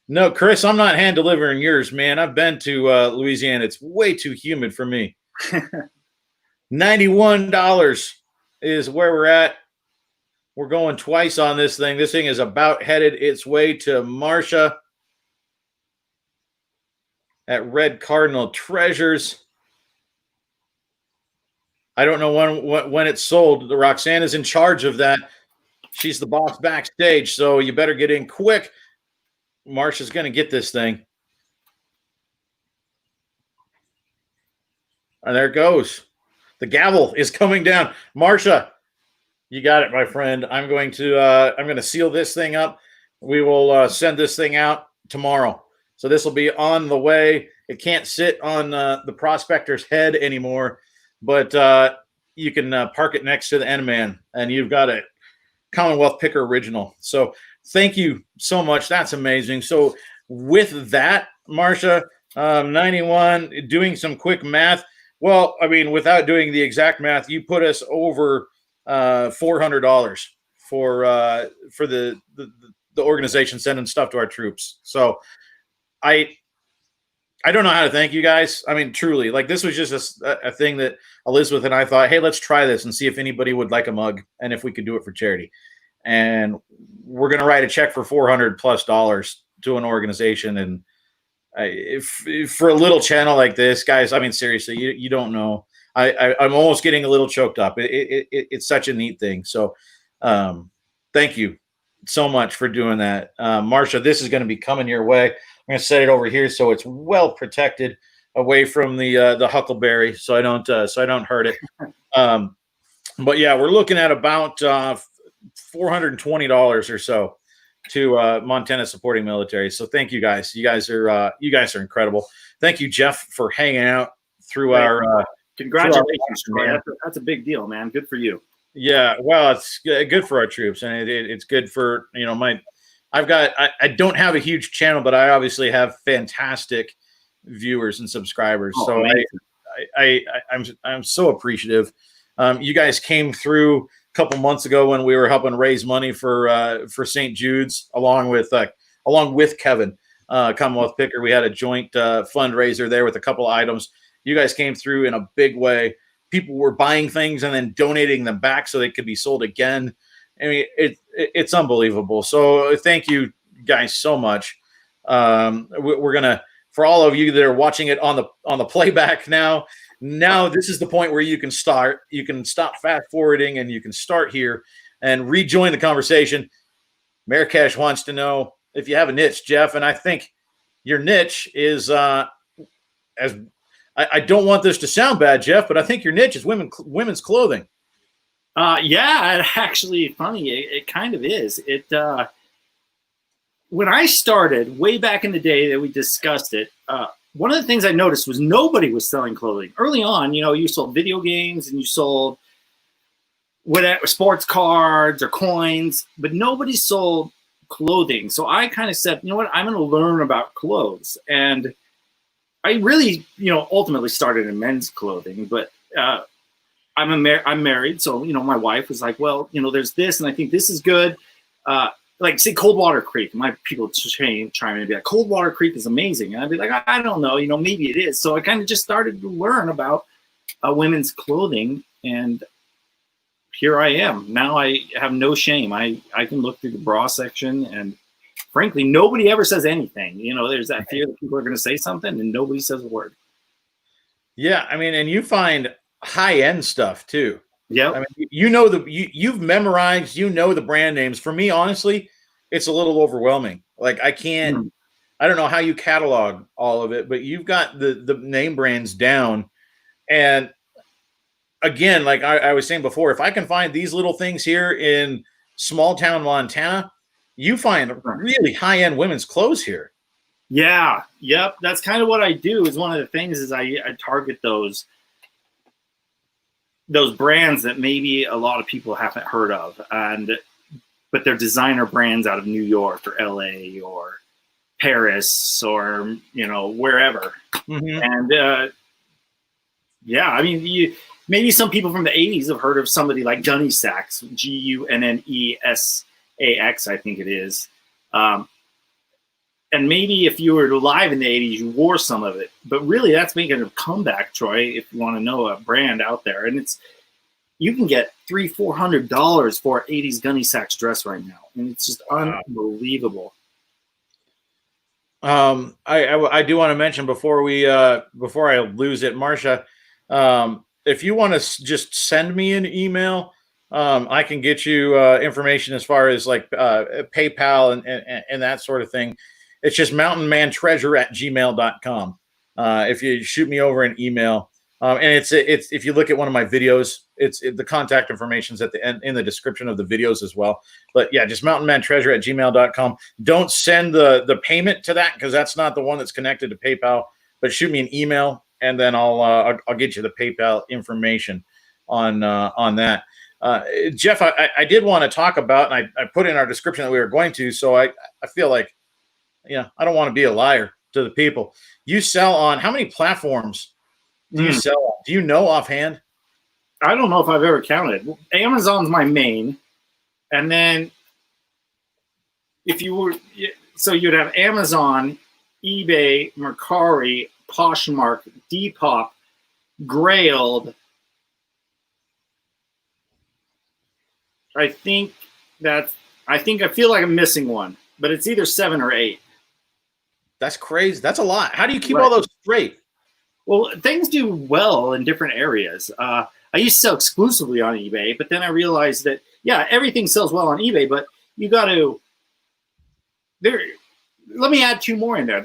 no, Chris, I'm not hand delivering yours, man. I've been to Louisiana. It's way too humid for me. $91 is where we're at. We're going twice on this thing. This thing is about headed its way to Marcia at Red Cardinal Treasures. I don't know when it's sold. The Roxanne is in charge of that. She's the boss backstage, so you better get in quick. Marcia's going to get this thing. And there it goes. The gavel is coming down. Marcia, you got it, my friend. I'm going to seal this thing up. We will send this thing out tomorrow. So this will be on the way. It can't sit on the prospector's head anymore, but you can park it next to the N-Man, and you've got a Commonwealth Picker original. So thank you so much. That's amazing. So with that, Marcia, 91, doing some quick math. Well, I mean, without doing the exact math, you put us over $400 for the organization sending stuff to our troops. So I don't know how to thank you guys. I mean, truly, like, this was just a thing that Elizabeth and I thought, hey, let's try this and see if anybody would like a mug and if we could do it for charity. And we're going to write a check for $400+ to an organization. And if for a little channel like this, guys, I mean, seriously, you don't know. I'm almost getting a little choked up. It's such a neat thing. So Thank you so much for doing that. Marsha, this is going to be coming your way. I'm going to set it over here so it's well protected away from the huckleberry, so I don't hurt it. But yeah, we're looking at about $420 or so to Montana supporting military. So thank you guys. You guys are incredible. Thank you, Jeff, for hanging out through our. Congratulations, Troy. That's a big deal, man. Good for you. Yeah, well, it's good for our troops, and it's good for I don't have a huge channel, but I obviously have fantastic viewers and subscribers. So I'm so appreciative. You guys came through a couple months ago when we were helping raise money for St. Jude's, along with Kevin, Commonwealth Picker. We had a joint fundraiser there with a couple items. You guys came through in a big way. People were buying things and then donating them back so they could be sold again. I mean, it's unbelievable. So thank you guys so much. We're gonna, for all of you that are watching it on the playback now this is the point where you can start. You can stop fast forwarding and you can start here and rejoin the conversation. Marrakesh wants to know if you have a niche, Jeff, and I think your niche is as I don't want this to sound bad, Jeff, but I think your niche is women's clothing. Yeah, actually, funny. It kind of is. When I started way back in the day that we discussed it, one of the things I noticed was nobody was selling clothing. Early on, you sold video games and you sold whatever, sports cards or coins, but nobody sold clothing. So I kind of said, you know what, I'm going to learn about clothes. And I really, ultimately started in men's clothing, but I'm married. So, my wife was like, well, there's this, and I think this is good. Like say Coldwater Creek, my people chime in and be like, Coldwater Creek is amazing. And I'd be like, I don't know, maybe it is. So I kind of just started to learn about women's clothing, and here I am. Now I have no shame. I can look through the bra section, and frankly, nobody ever says anything. There's that fear that people are going to say something and nobody says a word. Yeah. I mean, and you find high end stuff too. Yeah. I mean, you've memorized, the brand names. For me, honestly, it's a little overwhelming. Like I don't know how you catalog all of it, but you've got the name brands down. And again, like I was saying before, if I can find these little things here in small town Montana, you find really high end women's clothes here. Yeah. Yep. That's kind of what I do. Is one of the things is I target those brands that maybe a lot of people haven't heard of, but they're designer brands out of New York or LA or Paris or wherever. Mm-hmm. And yeah, I mean, maybe some people from the 80s have heard of somebody like Gunny Sacks, Gunnesax, I think it is. And maybe if you were alive in the 80s, you wore some of it. But really, that's making a comeback, Troy, if you want to know a brand out there. And you can get $300-400 for an 80s Gunny Sacks dress right now. And it's just unbelievable. I do want to mention before I lose it, Marsha, if you want to just send me an email, I can get you information as far as like PayPal and that sort of thing. It's just mountainmantreasure@gmail.com. If you shoot me over an email, and it's if you look at one of my videos, the contact information's at the end in the description of the videos as well. But yeah, just mountainmantreasure@gmail.com. Don't send the payment to that because that's not the one that's connected to PayPal. But shoot me an email, and then I'll get you the PayPal information on that. Jeff, I did want to talk about, and I put in our description that we were going to, so I feel like, I don't want to be a liar to the people. You sell on how many platforms do you sell on? Do you know offhand? I don't know if I've ever counted. Amazon's my main. And then you'd have Amazon, eBay, Mercari, Poshmark, Depop, Grailed. I feel like I'm missing one, but it's either 7 or 8. That's crazy. That's a lot. How do you keep all those straight? Well, things do well in different areas. I used to sell exclusively on eBay, but then I realized that, yeah, everything sells well on eBay, but you got to there. Let me add 2 more in there.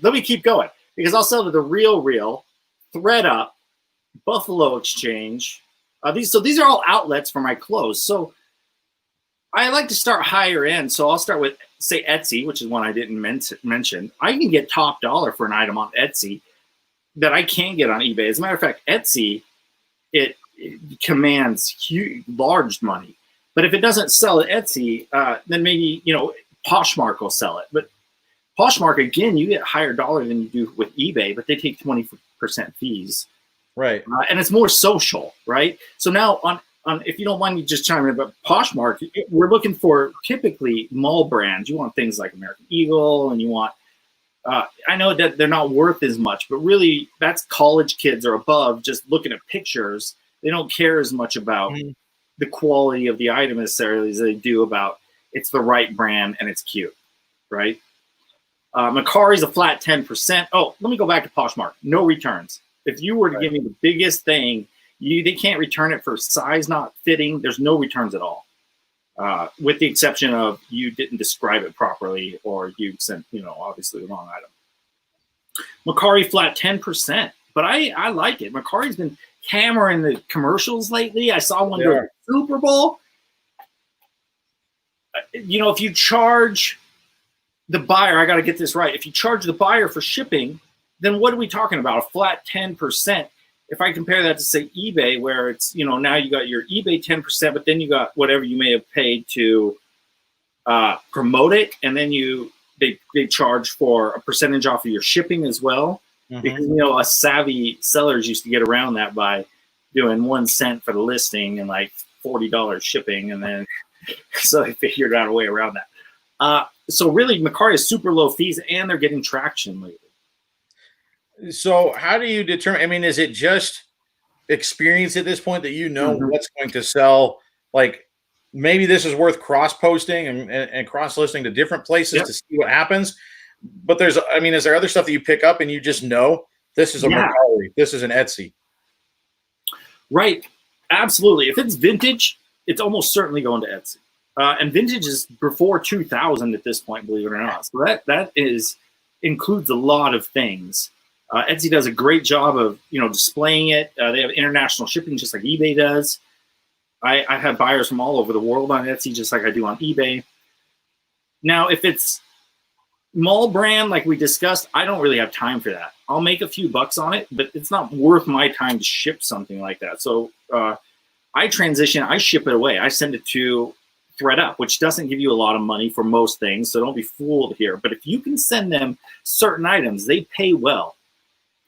Let me keep going because I'll sell to the Real, ThredUp, Buffalo Exchange. These are all outlets for my clothes. So I like to start higher end. So I'll start with, say, Etsy, which is one I didn't mention. I can get top dollar for an item on Etsy that I can't get on eBay. As a matter of fact, Etsy, it commands large money. But if it doesn't sell at Etsy, then maybe, Poshmark will sell it. But Poshmark, again, you get higher dollar than you do with eBay, but they take 20% fees. Right. And it's more social, right? So now on if you don't mind me just chiming in about Poshmark, we're looking for typically mall brands. You want things like American Eagle, and you want, I know that they're not worth as much, but really that's college kids or above just looking at pictures. They don't care as much about the quality of the item necessarily as they do about it's the right brand and it's cute, right? Mercari's a flat 10%. Oh, let me go back to Poshmark. No returns. If you were to give me the biggest thing, they can't return it for size not fitting. There's no returns at all, with the exception of you didn't describe it properly or you sent, obviously the wrong item. Mercari flat 10%, but I like it. Mercari's been hammering the commercials lately. I saw one during the Super Bowl. If you charge the buyer, I got to get this right. If you charge the buyer for shipping, then what are we talking about? A flat 10%. If I compare that to, say, eBay, where it's, now you got your eBay 10%, but then you got whatever you may have paid to promote it. And then they charge for a percentage off of your shipping as well. Mm-hmm. Because, us savvy sellers used to get around that by doing 1 cent for the listing and like $40 shipping. And then, so they figured out a way around that. So really, Mercari is super low fees, and they're getting traction lately. So how do you determine? I mean, is it just experience at this point that what's going to sell? Like maybe this is worth cross-posting and cross-listing to different places to see what happens. But is there other stuff that you pick up and you just know this is a Mercari, this is an Etsy? Right. Absolutely. If it's vintage, it's almost certainly going to Etsy. And vintage is before 2000 at this point, believe it or not. So that includes a lot of things. Etsy does a great job of displaying it. They have international shipping just like eBay does. I have buyers from all over the world on Etsy just like I do on eBay. Now, if it's mall brand like we discussed, I don't really have time for that. I'll make a few bucks on it, but it's not worth my time to ship something like that. So I ship it away. I send it to ThredUp, which doesn't give you a lot of money for most things, so don't be fooled here. But if you can send them certain items, they pay well.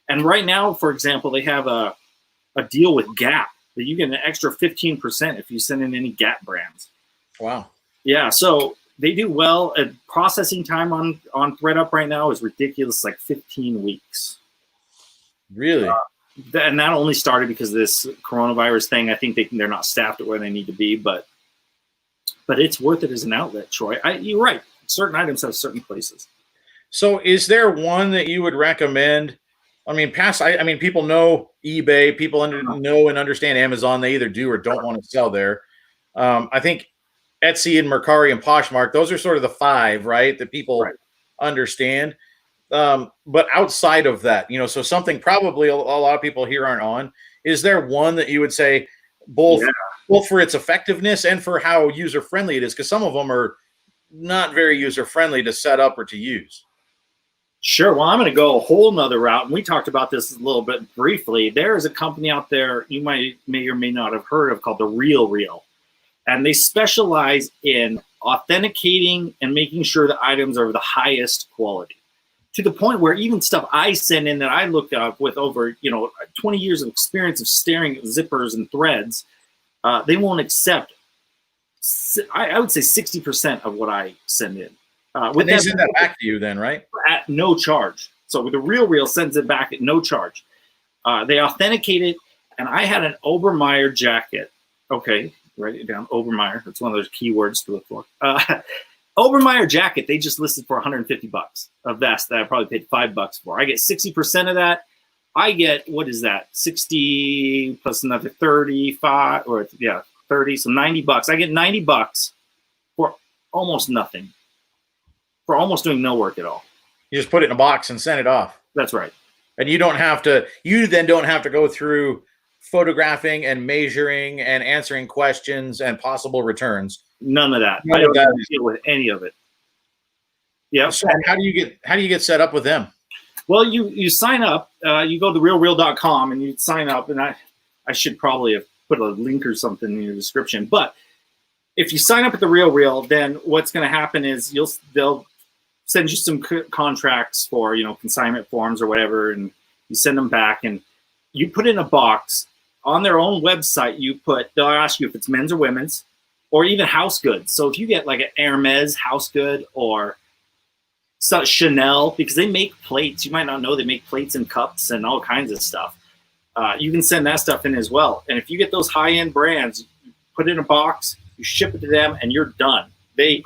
And right now, for example, they have a deal with Gap that you get an extra 15% if you send in any Gap brands. Wow. Yeah, so they do well. Processing time on ThredUp right now is ridiculous, like 15 weeks. Really? And that only started because of this coronavirus thing. I think they're not staffed at where they need to be, but it's worth it as an outlet, Troy. You're right. Certain items have certain places. So is there one that you would recommend? I mean, people know eBay. People know and understand Amazon. They either do or don't want to sell there. I think Etsy and Mercari and Poshmark, those are sort of the 5, right, that people understand. But outside of that, so something probably a lot of people here aren't on. Is there one that you would say both for its effectiveness and for how user-friendly it is? Because some of them are not very user-friendly to set up or to use. Sure. Well, I'm going to go a whole nother route. And we talked about this a little bit briefly. There is a company out there you may or may not have heard of called The Real. And they specialize in authenticating and making sure the items are of the highest quality, to the point where even stuff I send in that I look up with over 20 years of experience of staring at zippers and threads, they won't accept, I would say 60% of what I send in. And they send that back to you then, right? At no charge. So The Real sends it back at no charge. They authenticate it, and I had an Obermeyer jacket. Okay, write it down, Obermeyer. That's one of those keywords to look for. Obermeyer jacket, they just listed for $150. A vest that I probably paid $5 for. I get 60% of that. I get, what is that? 60 plus another 35, 30, so $90. I get $90 for almost nothing, for almost doing no work at all. You just put it in a box and send it off. That's right. And you then don't have to go through photographing and measuring and answering questions and possible returns. None of that. I don't deal with any of it. Yeah. So how do you get set up with them? Well, you sign up. You go to realreal.com and you sign up. And I should probably have put a link or something in your description. But if you sign up at the Real Real, then what's going to happen is they'll send you some contracts for, consignment forms or whatever, and you send them back and you put in a box on their own website. They'll ask you if it's men's or women's, or even house goods. So if you get like an Hermes house good or Chanel, because they make plates, you might not know they make plates and cups and all kinds of stuff. You can send that stuff in as well. And if you get those high-end brands, you put it in a box, you ship it to them, and you're done. They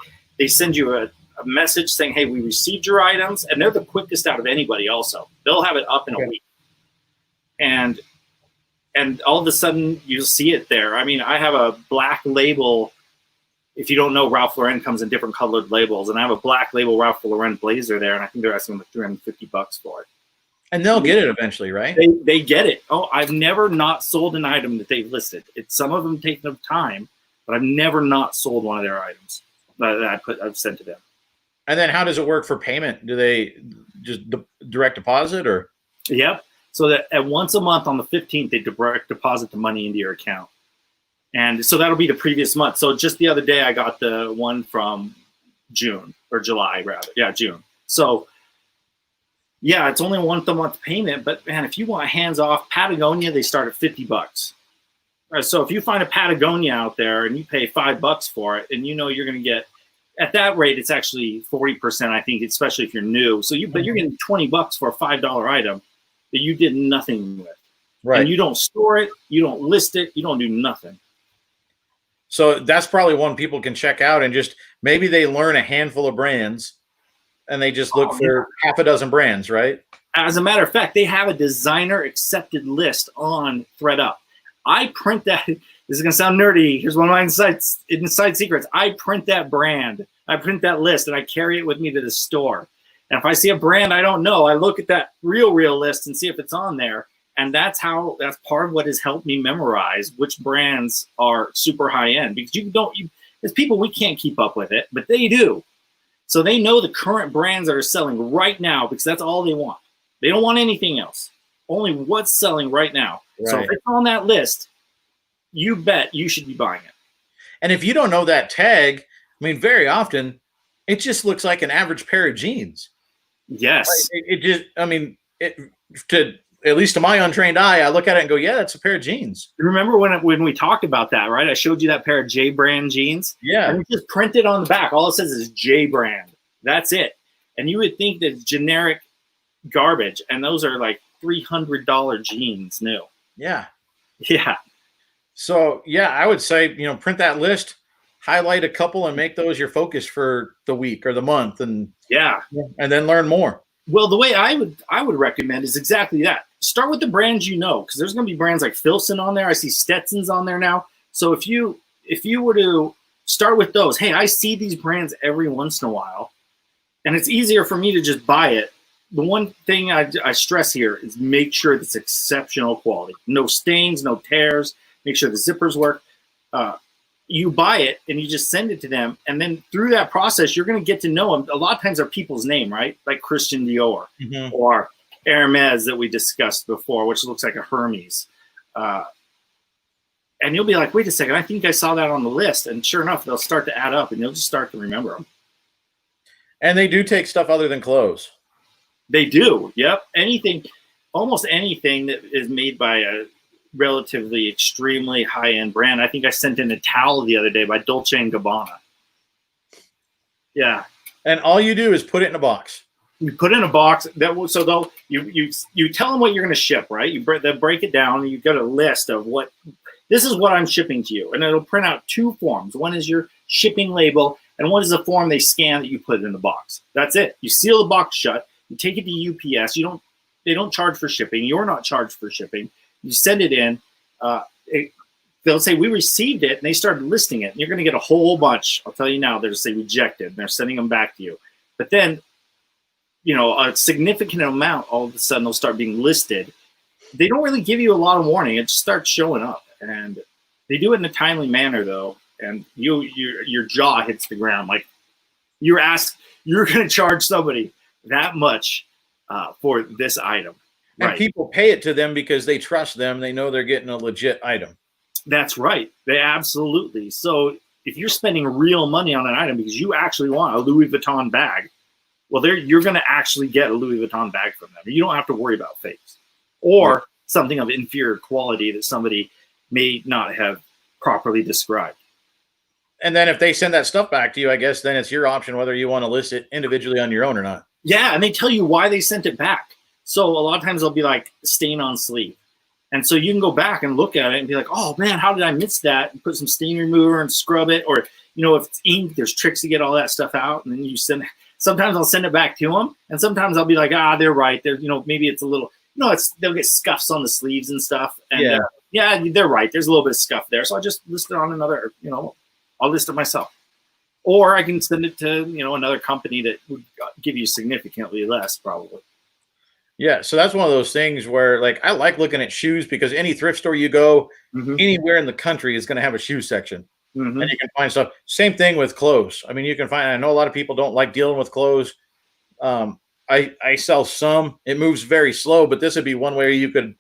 send you a message saying, hey, we received your items, and they're the quickest out of anybody also. They'll have it up in a week. And all of a sudden, you'll see it there. I mean, I have a black label. If you don't know, Ralph Lauren comes in different colored labels, and I have a black label Ralph Lauren blazer there, and I think they're asking like $350 for it. And they'll get it eventually, right? They get it. Oh, I've never not sold an item that they've listed. Some of them take them time, but I've never not sold one of their items that I've sent to them. And then how does it work for payment? Do they just direct deposit or? Yep. So that at once a month on the 15th, they direct deposit the money into your account. And so that'll be the previous month. So just the other day, I got the one from June or July, rather. Yeah, June. So yeah, it's only a once-a-month payment. But man, if you want hands off, Patagonia, they start at $50. All right, so if you find a Patagonia out there and you pay $5 for it, and you're going to get, at that rate, it's actually 40%, I think, especially if you're new. So but you're getting $20 for a $5 item that you did nothing with. Right. And you don't store it, you don't list it, you don't do nothing. So that's probably one people can check out, and just maybe they learn a handful of brands and they just look for half a dozen brands, right? As a matter of fact, they have a designer accepted list on ThredUp. I print that. This is going to sound nerdy. Here's one of my inside secrets. I print that brand. I print that list and I carry it with me to the store. And if I see a brand I don't know, I look at that Real list and see if it's on there. And that's part of what has helped me memorize which brands are super high end, because there's people, we can't keep up with it, but they do. So they know the current brands that are selling right now, because that's all they want. They don't want anything else. Only what's selling right now. Right. So if it's on that list, you bet you should be buying it. And if you don't know that tag, I mean, very often it just looks like an average pair of jeans. Yes. At least to my untrained eye, I look at it and go, yeah, that's a pair of jeans. Remember when we talked about that, right? I showed you that pair of J brand jeans. Yeah. And it's just printed on the back. All it says is J brand. That's it. And you would think that it's generic garbage. And those are like $300 jeans new. Yeah. Yeah. So, yeah, I would say, print that list, highlight a couple, and make those your focus for the week or the month. And then learn more. Well, the way I would recommend is exactly that. Start with the brands because there's going to be brands like Filson on there. I see Stetson's on there now. So if you were to start with those, hey, I see these brands every once in a while, and it's easier for me to just buy it. The one thing I stress here is make sure it's exceptional quality. No stains, no tears. Make sure the zippers work. You buy it and you just send it to them. And then through that process, you're going to get to know them. A lot of times they're people's name, right? Like Christian Dior or Hermes that we discussed before, which looks like a Hermes. And you'll be like, wait a second, I think I saw that on the list. And sure enough, they'll start to add up and you'll just start to remember them. And they do take stuff other than clothes. They do. Yep. Almost anything that is made by a relatively extremely high-end brand. I think I sent in a towel the other day by Dolce & Gabbana. Yeah. And all you do is put it in a box. You put it in a box. You tell them what you're going to ship, right? They'll break it down. And you get a list of this is what I'm shipping to you. And it'll print out two forms. One is your shipping label, and one is a form they scan that you put in the box. That's it. You seal the box shut. You take it to UPS. They don't charge for shipping. You're not charged for shipping. You send it in. they'll say, we received it, and they started listing it. And you're going to get a whole bunch. I'll tell you now, they'll say rejected, and they're sending them back to you. But then, you know, a significant amount, all of a sudden, they'll start being listed. They don't really give you a lot of warning. It just starts showing up. And they do it in a timely manner, though. And your jaw hits the ground. Like, you're going to charge somebody that much for this item. And right. People pay it to them because they trust them. They know they're getting a legit item. That's right. They absolutely. So if you're spending real money on an item because you actually want a Louis Vuitton bag, well, you're going to actually get a Louis Vuitton bag from them. You don't have to worry about fakes or something of inferior quality that somebody may not have properly described. And then if they send that stuff back to you, I guess then it's your option whether you want to list it individually on your own or not. Yeah, and they tell you why they sent it back. So a lot of times they'll be like, stain on sleeve. And so you can go back and look at it and be like, oh, man, how did I miss that? And put some stain remover and scrub it. Or, you know, if it's ink, there's tricks to get all that stuff out. And then you send – sometimes I'll send it back to them. And sometimes I'll be like, they're right. They're, you know, maybe it's a little – you know, they'll get scuffs on the sleeves and stuff. And yeah, they're right. There's a little bit of scuff there. So I just list it on another, you know, I'll list it myself. Or I can send it to, you know, another company that would give you significantly less probably. Yeah, so that's one of those things where, like, I like looking at shoes because any thrift store you go, anywhere in the country is going to have a shoe section. And you can find stuff. Same thing with clothes. I mean, you can find – I know a lot of people don't like dealing with clothes. I sell some. It moves very slow, but this would be one way you could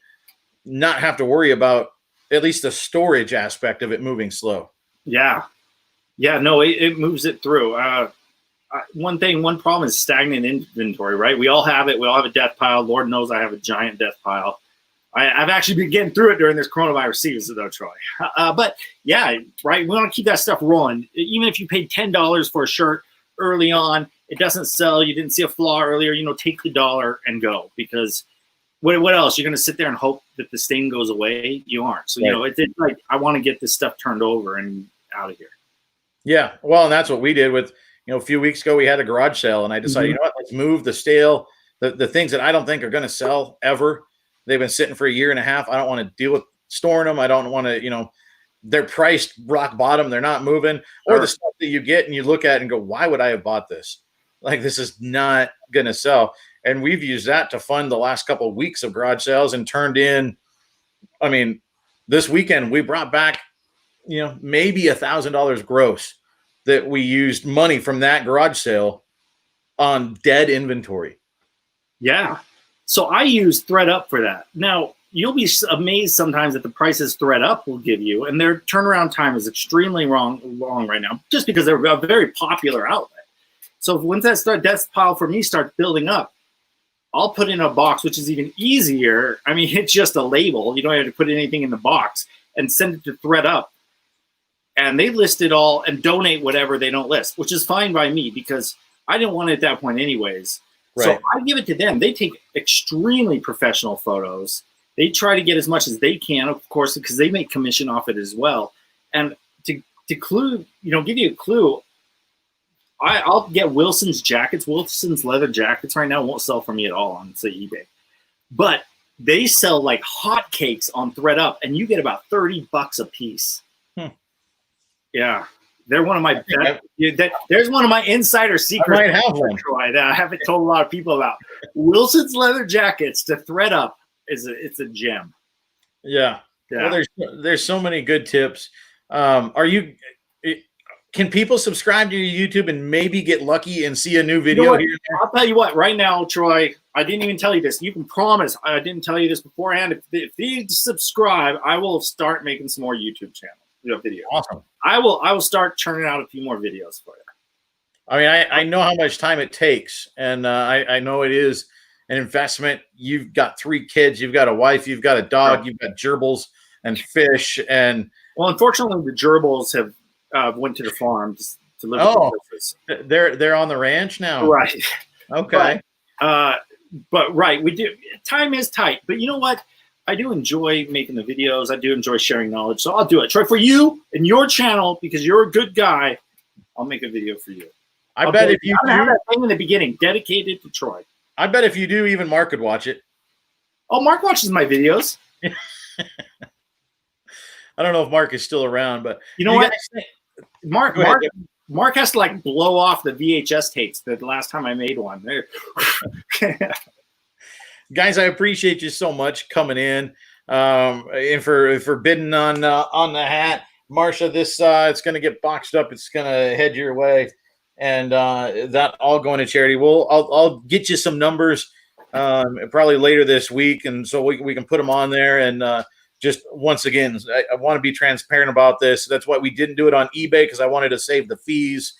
not have to worry about at least the storage aspect of it moving slow. Yeah. Yeah, no, it moves it through. One problem is stagnant inventory, right? We all have it. We all have a death pile. Lord knows I have a giant death pile. I've actually been getting through it during this coronavirus season, though, Troy. But yeah, right. We want to keep that stuff rolling. Even if you paid $10 for a shirt early on, it doesn't sell. You didn't see a flaw earlier. You know, take the dollar and go, because what else? You're going to sit there and hope that the stain goes away? You aren't. So, you know, it's like I want to get this stuff turned over and out of here. Yeah, well, and that's what we did with, you know, a few weeks ago we had a garage sale, and I decided, you know what, let's move the stale, the things that I don't think are going to sell ever. They've been sitting for a year and a half. I don't want to deal with storing them. I don't want to, you know, they're priced rock bottom. They're not moving. Or the stuff that you get and you look at it and go, why would I have bought this? Like, this is not going to sell. And we've used that to fund the last couple of weeks of garage sales and turned in, I mean, this weekend we brought back, you know, maybe $1,000 gross that we used money from that garage sale on dead inventory. Yeah. So I use ThreadUp for that. Now, you'll be amazed sometimes at the prices ThreadUp will give you, and their turnaround time is extremely long right now, just because they're a very popular outlet. So once that death pile for me starts building up, I'll put in a box, which is even easier. I mean, it's just a label. You don't have to put anything in the box, and send it to ThreadUp. And they list it all and donate whatever they don't list, which is fine by me because I didn't want it at that point anyways. Right. So I give it to them. They take extremely professional photos. They try to get as much as they can, of course, because they make commission off it as well. And to clue, you know, give you a clue, I'll get Wilson's jackets. Wilson's leather jackets right now won't sell for me at all on, say, eBay. But they sell like hotcakes on ThreadUp, and you get about $30 a piece. Yeah, they're one of my there's one of my insider secrets. I might have one, Troy, that I haven't told a lot of people about. Wilson's leather jackets to ThreadUp it's a gem. Yeah. Well, there's so many good tips. Can people subscribe to your YouTube and maybe get lucky and see a new video here? I'll tell you what, right now, Troy, I didn't even tell you this. You can promise I didn't tell you this beforehand. If you subscribe, I will start making some more YouTube channels. Video. Awesome. I will start churning out a few more videos for you. I mean, I know how much time it takes, and I know it is an investment. You've got 3 kids, you've got a wife, you've got a dog, you've got gerbils and fish, and well, unfortunately, the gerbils have went to the farm to live. Oh, they're on the ranch now, right? Okay, but right, we do. Time is tight, but you know what? I do enjoy making the videos. I do enjoy sharing knowledge. So I'll do it. Troy, for you and your channel, because you're a good guy, I'll make a video for you. I bet if you have that thing in the beginning dedicated to Troy. I bet if you do, even Mark could watch it. Oh, Mark watches my videos. I don't know if Mark is still around, but You know what? guys, Mark, go ahead, Mark, Mark has to like blow off the VHS tapes the last time I made one. There. guys, I appreciate you so much coming in, and for bidding on the hat. Marsha, this it's going to get boxed up. It's going to head your way, and that all going to charity. I'll get you some numbers probably later this week, and so we can put them on there. And just once again, I want to be transparent about this. That's why we didn't do it on eBay, because I wanted to save the fees.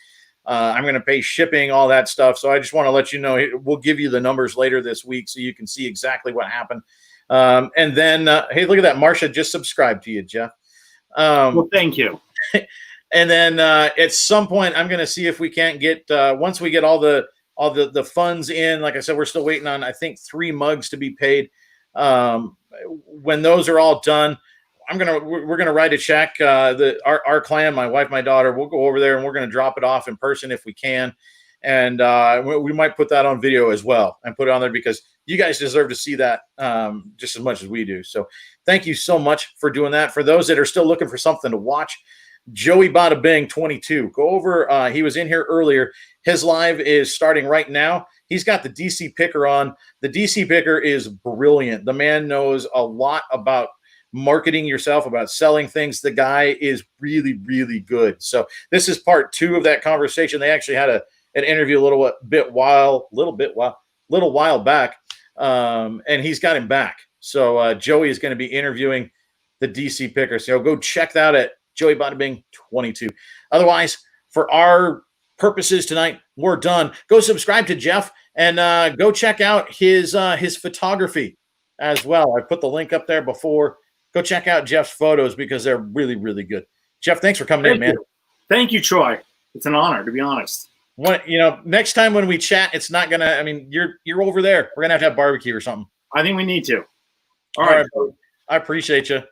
I'm going to pay shipping, all that stuff. So I just want to let you know, we'll give you the numbers later this week so you can see exactly what happened. And then, hey, look at that. Marsha just subscribed to you, Jeff. Well, thank you. And then at some point, I'm going to see if we can't get, once we get all the funds in, like I said, we're still waiting on, I think, 3 mugs to be paid. When those are all done, we're gonna write a check. Our clan, my wife, my daughter, we'll go over there and we're gonna drop it off in person if we can, and we might put that on video as well and put it on there, because you guys deserve to see that just as much as we do. So thank you so much for doing that. For those that are still looking for something to watch, Joey Bada Bing 22. Go over. He was in here earlier. His live is starting right now. He's got the DC Picker on. The DC Picker is brilliant. The man knows a lot about marketing yourself, about selling things. The guy is really, really good. So this is part 2 of that conversation. They actually had an interview a little while back, and he's got him back. So Joey is going to be interviewing the DC Picker. So go check that out at Joey Bada Bing 22. Otherwise, for our purposes tonight, we're done. Go subscribe to Jeff and go check out his photography as well. I put the link up there before. Go check out Jeff's photos because they're really, really good. Jeff, thanks for coming in, man. Thank you, Troy. It's an honor, to be honest. Next time when we chat, it's not gonna. I mean, you're over there. We're gonna have barbecue or something. I think we need to. All right. I appreciate you.